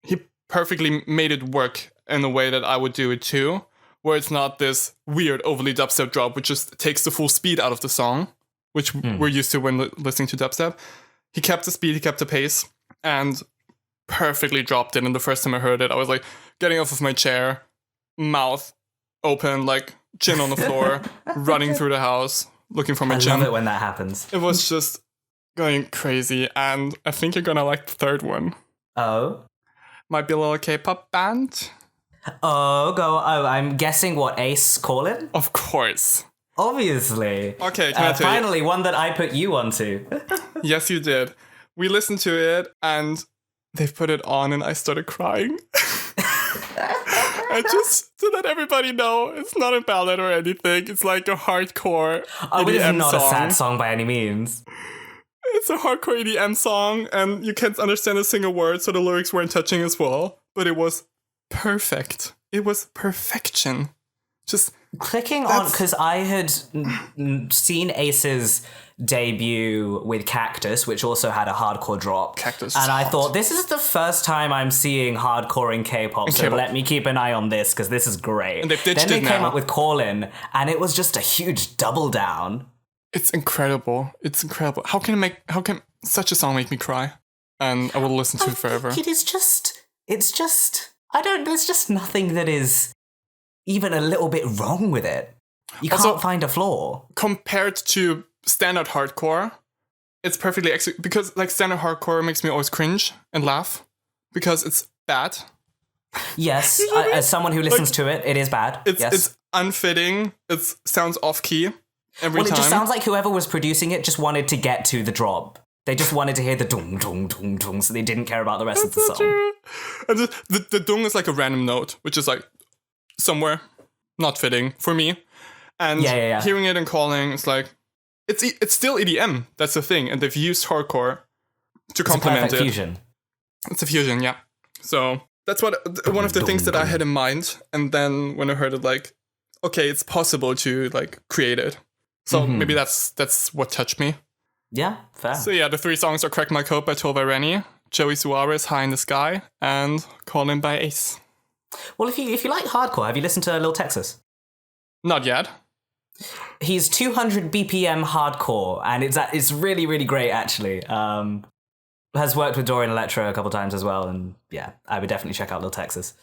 he perfectly made it work in a way that I would do it too, where it's not this weird overly dubstep drop, which just takes the full speed out of the song, which we're used to when listening to dubstep. He kept the speed, he kept the pace, and perfectly dropped it. And the first time I heard it, I was like getting off of my chair, mouth open, like chin on the floor, running through the house, looking for my chin. I love it when that happens. It was just going crazy, and I think you're gonna like the third one. Oh? Might be a little K-pop band. Oh, I'm guessing what Ace call it? Of course. Obviously. Okay, can I tell finally, you? one that I put you onto. Yes, you did. We listened to it, and they put it on, and I started crying. I just to let everybody know, it's not a ballad or anything. It's like a hardcore EDM it is not song. a sad song by any means. It's a hardcore EDM song, and you can't understand a single word, so the lyrics weren't touching as well. But it was perfect. It was perfection. Just clicking on, because I had seen Ace's debut with Cactus, which also had a hardcore drop. Cactus, and I thought, this is the first time I'm seeing hardcore in K-pop, so let me keep an eye on this, because this is great. And they've ditched then they it came now. up with Callin', and it was just a huge double down. It's incredible. It's incredible. How can such a song make me cry? And I will listen to it forever. There's just nothing that is even a little bit wrong with it. You can't find a flaw. Compared to standard hardcore, it's perfectly because like standard hardcore makes me always cringe and laugh because it's bad. Yes, as someone who listens to it, it is bad. It's unfitting. It sounds off key every time. It just sounds like whoever was producing it just wanted to get to the drop. They just wanted to hear the dung, dung, dung, dung, so they didn't care about the rest of the song. True. And the dung is like a random note, which is like somewhere not fitting for me. And hearing it and calling, it's like, it's still EDM. That's the thing. And they've used hardcore to complement it. Fusion. It's a fusion, yeah. So that's one of the things that I had in mind. And then when I heard it, like, okay, it's possible to like create it. So maybe that's what touched me. Yeah, fair. So yeah, the 3 songs are Crack My Code by Tolvai Rennie, Joey Suarez, High in the Sky, and Callin' by Ace. Well, if you like hardcore, have you listened to Lil Texas? Not yet. He's 200 BPM hardcore, and it's really, really great, actually. Has worked with Dorian Electra a couple times as well, and yeah, I would definitely check out Lil Texas.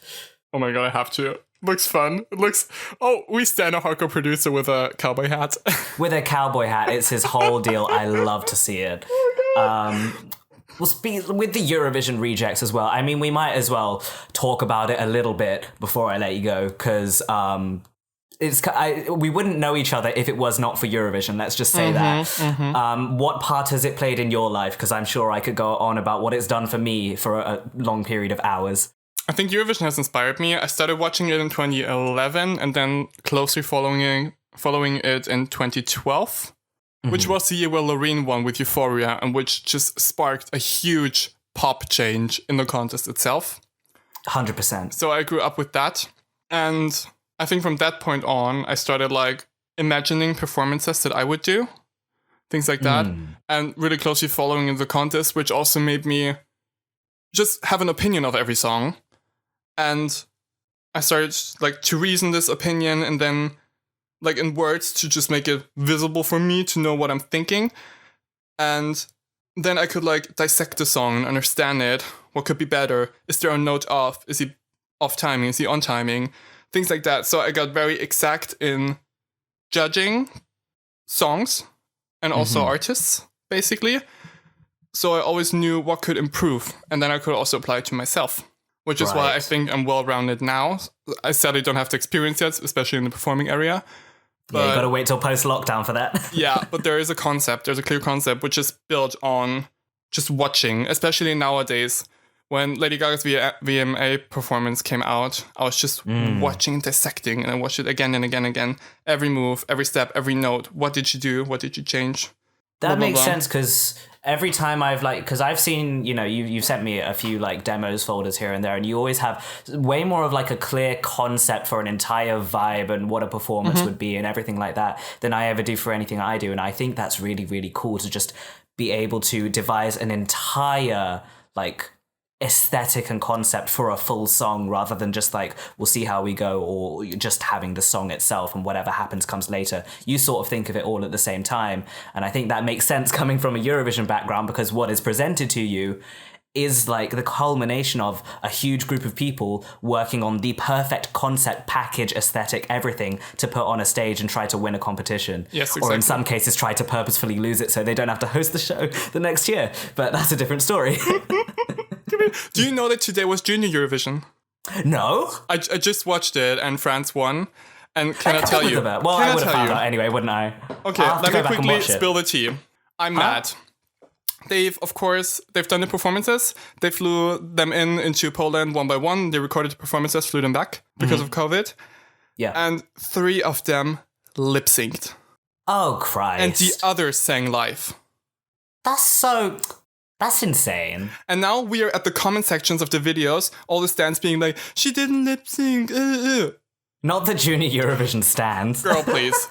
Oh my god, I have to. Looks fun. It looks... Oh, we stand a hardcore producer with a cowboy hat. With a cowboy hat. It's his whole deal. I love to see it. Well, with the Eurovision rejects as well. I mean, we might as well talk about it a little bit before I let you go, because we wouldn't know each other if it was not for Eurovision. Let's just say that. What part has it played in your life? Because I'm sure I could go on about what it's done for me for a long period of hours. I think Eurovision has inspired me. I started watching it in 2011 and then closely following it in 2012. Which was the year where Loreen won with Euphoria, and which just sparked a huge pop change in the contest itself. 100%. So I grew up with that. And I think from that point on, I started like imagining performances that I would do. Things like that. And really closely following the contest, which also made me just have an opinion of every song. And I started like to reason this opinion and then like in words to just make it visible for me to know what I'm thinking. And then I could like dissect the song and understand it. What could be better? Is there a note off? Is he off timing? Is he on timing? Things like that. So I got very exact in judging songs and also artists, basically. So I always knew what could improve. And then I could also apply it to myself, which is why I think I'm well-rounded now. I sadly don't have the experience yet, especially in the performing area. But, yeah, you gotta wait till post-lockdown for that. Yeah, but there is a concept, there's a clear concept, which is built on just watching, especially nowadays. When Lady Gaga's VMA performance came out, I was just watching and dissecting, and I watched it again and again and again. Every move, every step, every note. What did you do? What did you change? That makes sense, because every time because I've seen, you've sent me a few like demos folders here and there, and you always have way more of like a clear concept for an entire vibe and what a performance would be and everything like that than I ever do for anything I do. And I think that's really, really cool to just be able to devise an entire like aesthetic and concept for a full song rather than just like we'll see how we go, or just having the song itself and whatever happens comes later. You sort of think of it all at the same time, and I think that makes sense coming from a Eurovision background, because what is presented to you is like the culmination of a huge group of people working on the perfect concept, package, aesthetic, everything to put on a stage and try to win a competition. Yes, exactly. Or in some cases try to purposefully lose it so they don't have to host the show the next year. But that's a different story. Do you know that today was Junior Eurovision? No. I just watched it and France won. And can I tell you? Well, I would have found out anyway, wouldn't I? Okay, let me quickly spill the tea. I'm mad. They've done the performances. They flew them into Poland one by one. They recorded the performances, flew them back because of COVID. Yeah. And 3 of them lip synced. Oh, Christ. And the others sang live. That's insane. And now we are at the comment sections of the videos, all the stands being like, she didn't lip sync. Not the Junior Eurovision stands. Girl, please.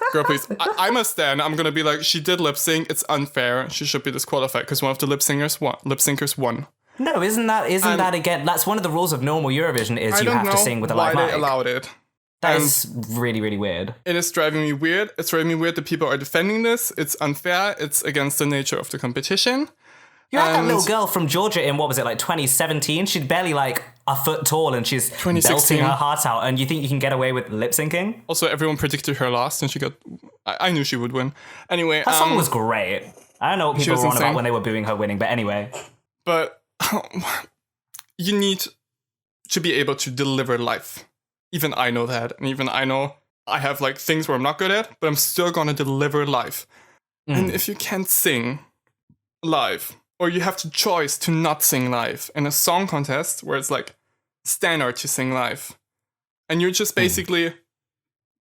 I'm a stan. I'm going to be like, she did lip sync. It's unfair. She should be disqualified because one of the lip syncers won. No, isn't that again? That's one of the rules of normal Eurovision is you have to sing with a live mic. Why they allowed it. That is really, really weird. It is driving me weird. It's driving me weird that people are defending this. It's unfair. It's against the nature of the competition. You had that little girl from Georgia in, what was it, like 2017? She's barely like a foot tall and she's belting her heart out. And you think you can get away with lip syncing? Also, everyone predicted her last and she got... I knew she would win. Anyway... Her song was great. I don't know what people were on about when they were booing her winning, but anyway. But you need to be able to deliver live. Even I know that. And even I know I have like things where I'm not good at, but I'm still going to deliver live. And if you can't sing live... or you have the choice to not sing live in a song contest where it's like standard to sing live. And you're just basically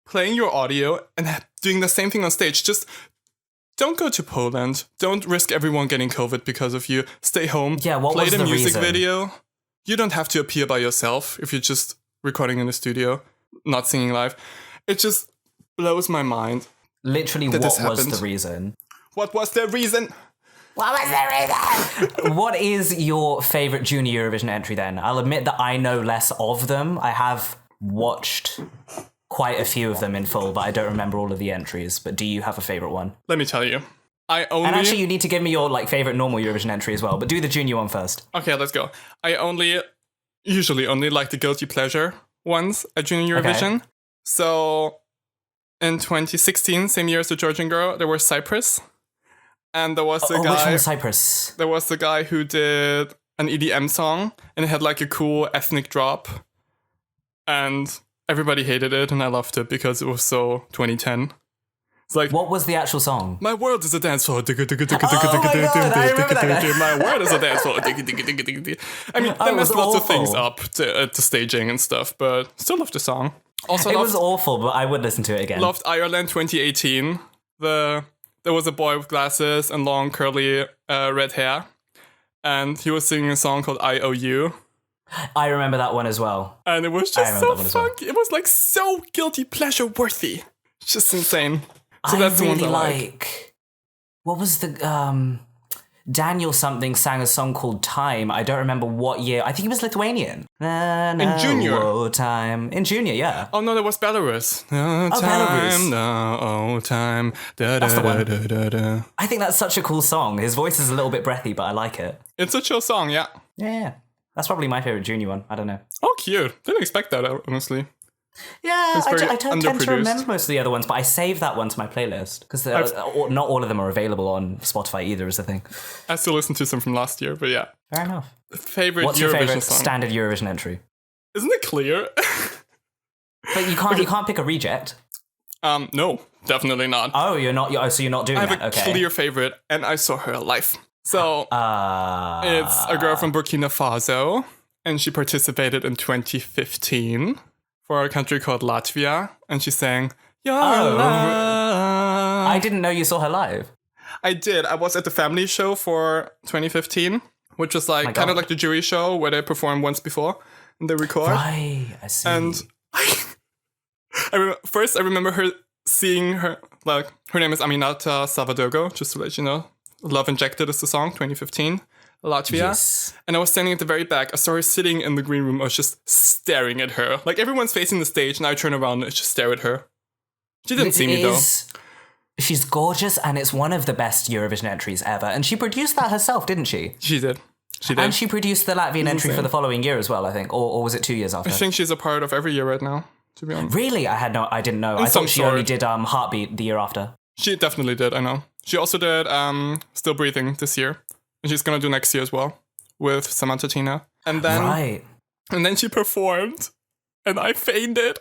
playing your audio and doing the same thing on stage. Just don't go to Poland. Don't risk everyone getting COVID because of you. Stay home. Yeah, what play was the music reason? video. You don't have to appear by yourself if you're just recording in the studio, not singing live. It just blows my mind. Literally, what was the reason? What was the reason? What was the reason? What is your favourite Junior Eurovision entry then? I'll admit that I know less of them. I have watched quite a few of them in full, but I don't remember all of the entries. But do you have a favourite one? Let me tell you. And actually, you need to give me your like favourite normal Eurovision entry as well. But do the Junior one first. Okay, let's go. I usually only like the guilty pleasure ones at Junior Eurovision. Okay. So in 2016, same year as the Georgian girl, there was Cyprus. And there was a Oh, which one guy. was Cyprus? There was the guy who did an EDM song, and it had like a cool ethnic drop, and everybody hated it, and I loved it because it was so 2010. It's like, What was the actual song? my world is a dance floor. My world is a dance floor. I mean, they messed lots of things up to staging and stuff, but still loved the song. Also, It was awful, but I would listen to it again. loved Ireland 2018. There was a boy with glasses and long curly red hair, and he was singing a song called I O U. I remember that one as well. And it was just so funky. It was like so guilty pleasure worthy. It's just insane. So that's the ones I like. What was the Daniel something sang a song called Time. I don't remember what year. I think he was Lithuanian. In Junior. Time. In Junior, yeah. Oh no, that was Belarus. No Oh, time, Belarus. no time. That's the one. I think that's such a cool song. His voice is a little bit breathy, but I like it. It's a chill song, yeah. Yeah. That's probably my favorite Junior one. I don't know. Oh, cute. Didn't expect that, honestly. Yeah, It's very I tend to underproduced. remember most of the other ones, but I saved that one to my playlist because not all of them are available on Spotify either. Is the thing. I still listen to some from last year, but yeah. Fair enough. Favorite What's your Eurovision favorite song? standard Eurovision entry? Isn't it clear? But you can't pick a reject. No, definitely not. Oh, you're not. So you're not doing I have that. a Okay. clear favorite, and I saw her live. So it's a girl from Burkina Faso, and she participated in 2015 for a country called Latvia, and she sang "Your Love." I didn't know you saw her live. I did. I was at the family show for 2015, which was like kind of like the jury show where they perform once before and they record. Right, I see. And I remember her seeing her, like, her name is Aminata Savadogo, just to let you know. Love Injected is the song, 2015, Latvia. Yes. And I was standing at the very back. I saw her sitting in the green room. I was just staring at her. Like, everyone's facing the stage, and I turn around and just stare at her. She didn't see me, though. She's gorgeous, and it's one of the best Eurovision entries ever. And she produced that herself, didn't she? She did. She did. And she produced the Latvian entry for the following year as well, I think. Or was it 2 years after? I think she's a part of every year right now, to be honest. Really? I didn't know. I thought she only did Heartbeat the year after. She definitely did, I know. She also did Still Breathing this year. And she's gonna do next year as well with Samantha Tina. And then Right. And then she performed and I fainted.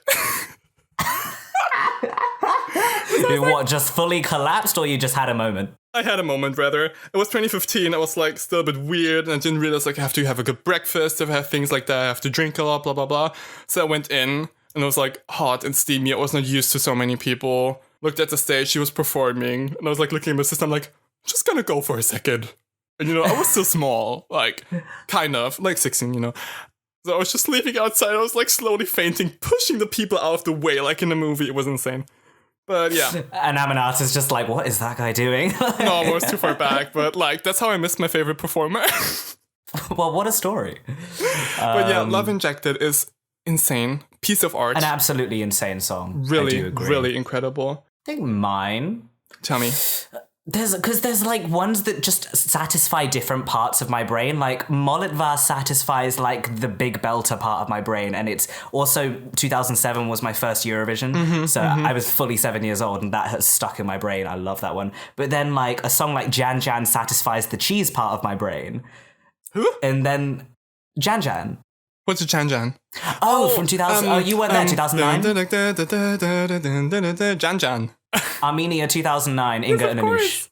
What, just fully collapsed or you just had a moment? I had a moment, rather. It was 2015. I was like still a bit weird, and I didn't realize like I have to have a good breakfast, I have things like that, I have to drink a lot, blah blah blah. So I went in, and it was like hot and steamy. I was not used to so many people. Looked at the stage, she was performing, and I was like looking at my sister. I'm like, just gonna go for a second. And I was still small, like kind of like 16, So I was just sleeping outside. I was like slowly fainting, pushing the people out of the way, like in the movie. It was insane. But yeah. And Aminata's just like, what is that guy doing? No, I was too far back, but like that's how I missed my favorite performer. Well, what a story. But yeah, Love Injected is insane. Piece of art. An absolutely insane song. Really, I do agree. really incredible. I think mine. Tell me. There's like ones that just satisfy different parts of my brain. Like Molitva satisfies like the big belter part of my brain, and it's also 2007 was my first Eurovision, so I was fully 7 years old, and that has stuck in my brain. I love that one. But then like a song like Jan Jan satisfies the cheese part of my brain. Who? And then Jan Jan. What's a Jan Jan? Oh, from 2000. You weren't there, 2009. Jan Jan. Armenia 2009, Inga and Anush.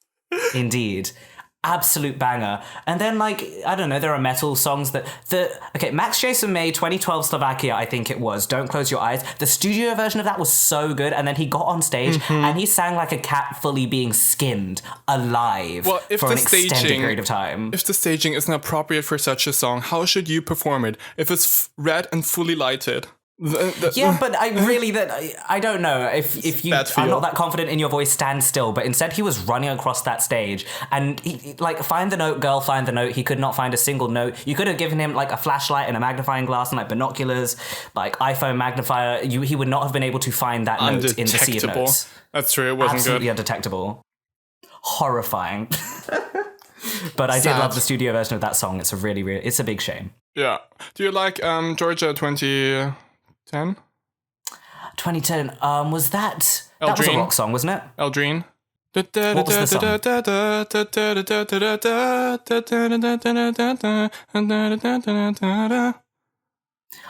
Indeed. Absolute banger. And then, like, I don't know, there are metal songs okay, Max Jason May, 2012 Slovakia, I think it was, Don't Close Your Eyes. The studio version of that was so good, and then he got on stage and he sang like a cat fully being skinned alive for an extended period of time. If the staging isn't appropriate for such a song, how should you perform it? If it's red and fully lighted. Yeah, but I don't know if you. I'm not that confident in your voice. Stand still. But instead, he was running across that stage, and he like, find the note, girl, find the note. He could not find a single note. You could have given him like a flashlight and a magnifying glass and like binoculars, like iPhone magnifier. He would not have been able to find that note in the sea of notes. That's true. It wasn't Absolutely good. undetectable. Horrifying. But I did love the studio version of that song. It's it's a big shame. Yeah. Do you like Georgia 2010? 2010. Was that was a rock song, wasn't it? Eldrine? What was the song?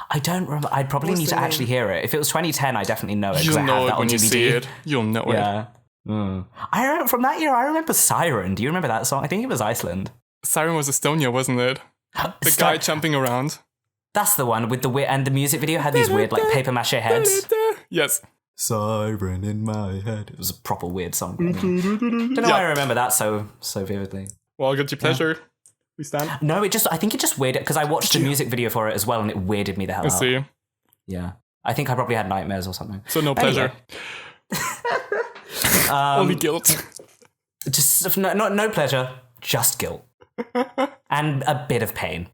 I don't remember. I'd probably need to actually hear it. If it was 2010, I definitely know it because I You'll have know that it on when DVD. you see it. You'll know it. Yeah. I remember from that year. I remember Siren. Do you remember that song? I think it was Iceland. Siren was Estonia, wasn't it? The guy jumping around. That's the one with the weird, and the music video had these weird like paper mache heads. Yes. Siren in my head. It was a proper weird song. Don't know why I remember that so vividly. Well, guilty pleasure. We stand. No, I think it just weirded because I watched the music video for it as well, and it weirded me the hell out. I see. Yeah, I think I probably had nightmares or something. So no pleasure. Only guilt. Just no pleasure, just guilt, and a bit of pain.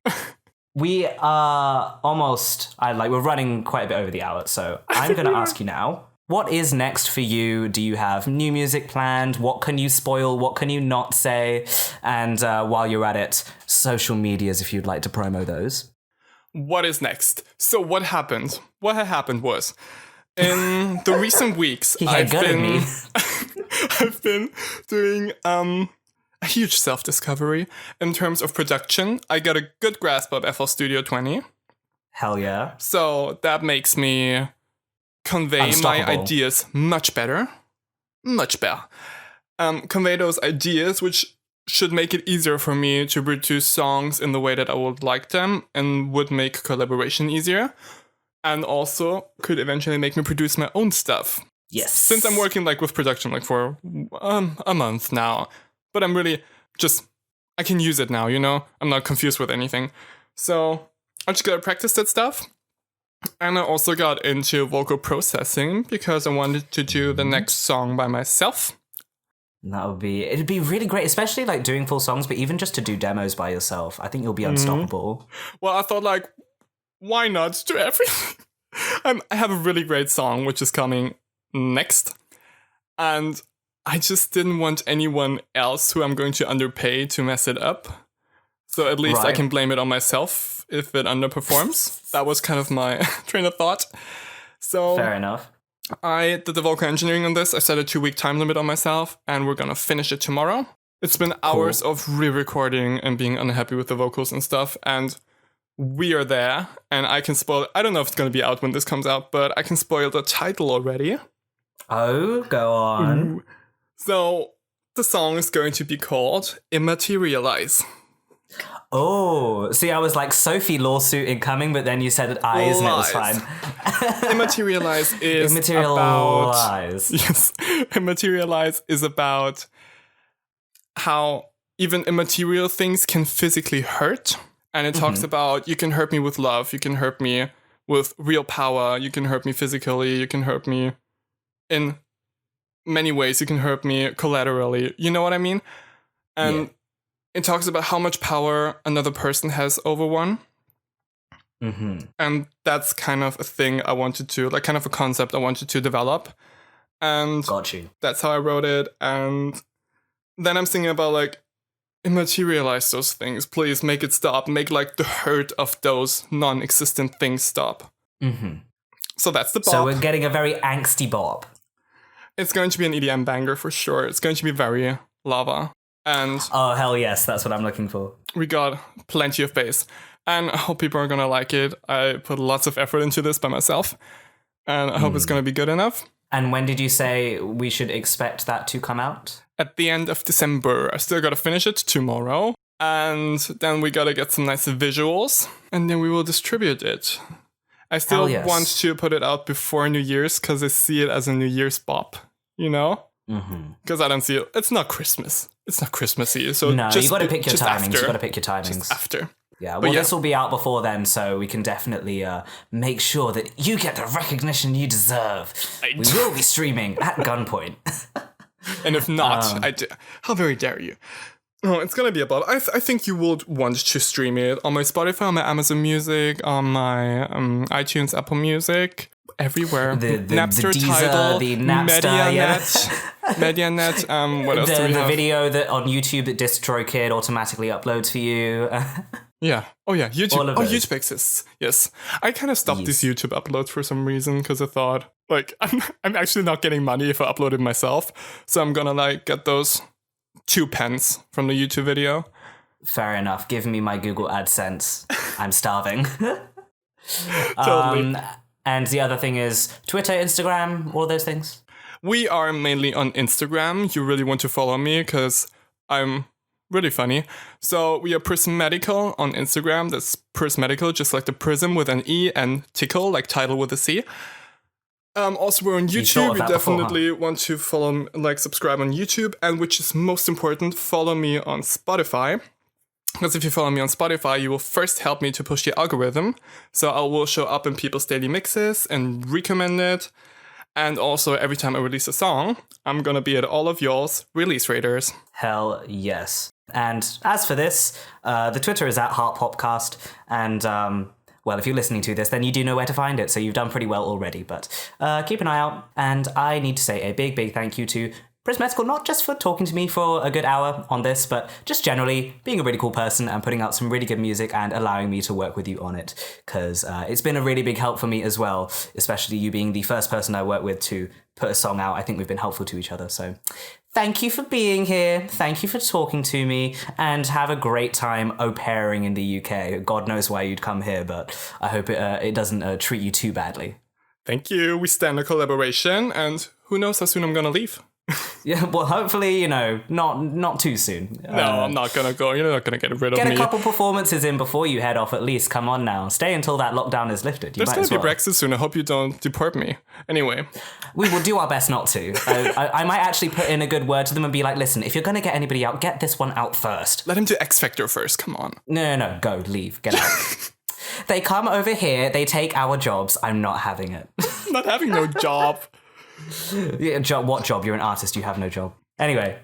We are almost. We're running quite a bit over the hour, so I'm going to ask you now. What is next for you? Do you have new music planned? What can you spoil? What can you not say? And while you're at it, social medias, if you'd like to promo those. What is next? So what happened? What had happened was, in the recent weeks, I've been doing a huge self-discovery in terms of production. I got a good grasp of FL Studio 20. Hell yeah. So that makes me convey my ideas much better. Convey those ideas, which should make it easier for me to produce songs in the way that I would like them and would make collaboration easier. And also could eventually make me produce my own stuff. Yes. Since I'm working with production for a month now. But I'm really I can use it now, I'm not confused with anything. So I just gotta practice that stuff. And I also got into vocal processing because I wanted to do the next song by myself. It'd be really great, especially doing full songs, but even just to do demos by yourself. I think you'll be unstoppable. Well, I thought why not do everything? I have a really great song, which is coming next. And I just didn't want anyone else who I'm going to underpay to mess it up. So at least I can blame it on myself if it underperforms. That was kind of my train of thought. So fair enough. I did the vocal engineering on this. I set a 2-week time limit on myself, and we're gonna finish it tomorrow. It's been hours of re-recording and being unhappy with the vocals and stuff, and we are there, and I can spoil... I don't know if it's gonna be out when this comes out, but I can spoil the title already. Oh, go on. So, the song is going to be called Immaterialize. Oh, see, I was like, Sophie lawsuit incoming, but then you said eyes and it was fine. Immaterialize is Immaterialize. Yes. Immaterialize is about how even immaterial things can physically hurt. And it talks about, you can hurt me with love, you can hurt me with real power, you can hurt me physically, you can hurt me in many ways, you can hurt me collaterally. You know what I mean? And it talks about how much power another person has over one. And that's kind of a thing I wanted to, kind of a concept I wanted to develop. And got you. That's how I wrote it. And then I'm thinking about immaterialize those things. Please make it stop. Make the hurt of those non-existent things stop. So that's the bop. So we're getting a very angsty bop. It's going to be an EDM banger for sure. It's going to be very lava. And oh, hell yes, that's what I'm looking for. We got plenty of bass. And I hope people are going to like it. I put lots of effort into this by myself. And I hope it's going to be good enough. And when did you say we should expect that to come out? At the end of December. I still got to finish it tomorrow. And then we got to get some nice visuals. And then we will distribute it. I still want to put it out before New Year's because I see it as a New Year's bop. Because I don't see it. It's not Christmas. It's not Christmassy. So no, you got to pick your timings. After. You got to pick your timings. Just after. Yeah, well, this will be out before then, so we can definitely make sure that you get the recognition you deserve. We will be streaming at gunpoint. And if not, how very dare you? Oh, it's gonna be a bop. I think you would want to stream it on my Spotify, on my Amazon Music, on my iTunes, Apple Music, everywhere. The Napster, Deezer, Tidal, the Napster, Medianet. What else do we have? The video that on YouTube that DistroKid automatically uploads for you. Yeah. Oh, yeah. YouTube. YouTube exists. Yes. I kind of stopped these YouTube uploads for some reason because I thought Like, I'm actually not getting money if I upload it myself. So I'm gonna like get those 2 pence from the YouTube video. Fair enough. Give me my Google AdSense. I'm starving. Totally. And the other thing is Twitter, Instagram, all those things. We are mainly on Instagram. You really want to follow me because I'm really funny. So we are prismetical on Instagram. That's prismetical, just like the prism with an E, and tickle, like title with a C. Also, we're on YouTube. You definitely want to follow, like, subscribe on YouTube. And which is most important, follow me on Spotify. Because if you follow me on Spotify, you will first help me to push the algorithm. So I will show up in people's daily mixes and recommend it. And also, every time I release a song, I'm gonna be at all of y'all's release radars. Hell yes. And as for this, the Twitter is at heartpopcast. And, well, if you're listening to this, then you do know where to find it. So you've done pretty well already. But keep an eye out. And I need to say a big, big thank you to prismetical, not just for talking to me for a good hour on this, but just generally being a really cool person and putting out some really good music and allowing me to work with you on it, because it's been a really big help for me as well, especially you being the first person I work with to put a song out. I think we've been helpful to each other, so thank you for being here, thank you for talking to me, and have a great time au pairing in the UK. God knows why you'd come here, but I hope it doesn't treat you too badly. Thank you, we stand a collaboration, and who knows how soon I'm gonna leave. Yeah, well, hopefully, not too soon. No, I'm not gonna go. You're not gonna get rid of me. Get a couple performances in before you head off, at least. Come on now. Stay until that lockdown is lifted. There's gonna be Brexit soon. I hope you don't deport me. Anyway. We will do our best not to. I might actually put in a good word to them and be like, listen, if you're gonna get anybody out, get this one out first. Let him do X Factor first, come on. No, go, leave, get out. They come over here, they take our jobs. I'm not having it. Not having no job. Yeah, what job? You're an artist, you have no job. Anyway.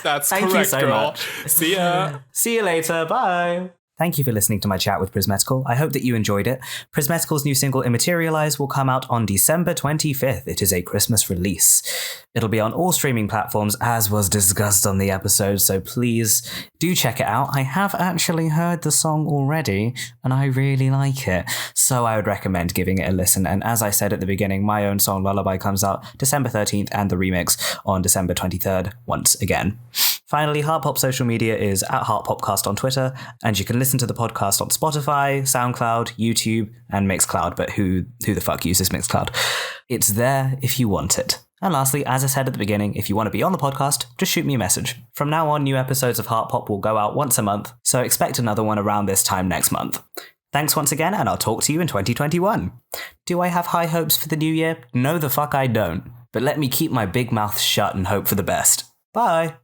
That's Thank correct, you so girl. much. See ya. See you later, bye. Thank you for listening to my chat with Prismetical. I hope that you enjoyed it. Prismetical's new single Immaterialize will come out on December 25th. It is a Christmas release. It'll be on all streaming platforms, as was discussed on the episode, so please do check it out. I have actually heard the song already, and I really like it, so I would recommend giving it a listen. And as I said at the beginning, my own song Lullaby comes out December 13th, and the remix on December 23rd once again. Finally, Heartpop social media is at HeartPopcast on Twitter, and you can listen to the podcast on Spotify, SoundCloud, YouTube, and Mixcloud, but who the fuck uses Mixcloud? It's there if you want it. And lastly, as I said at the beginning, if you want to be on the podcast, just shoot me a message. From now on, new episodes of Heartpop will go out once a month, so expect another one around this time next month. Thanks once again, and I'll talk to you in 2021. Do I have high hopes for the new year? No, the fuck I don't. But let me keep my big mouth shut and hope for the best. Bye!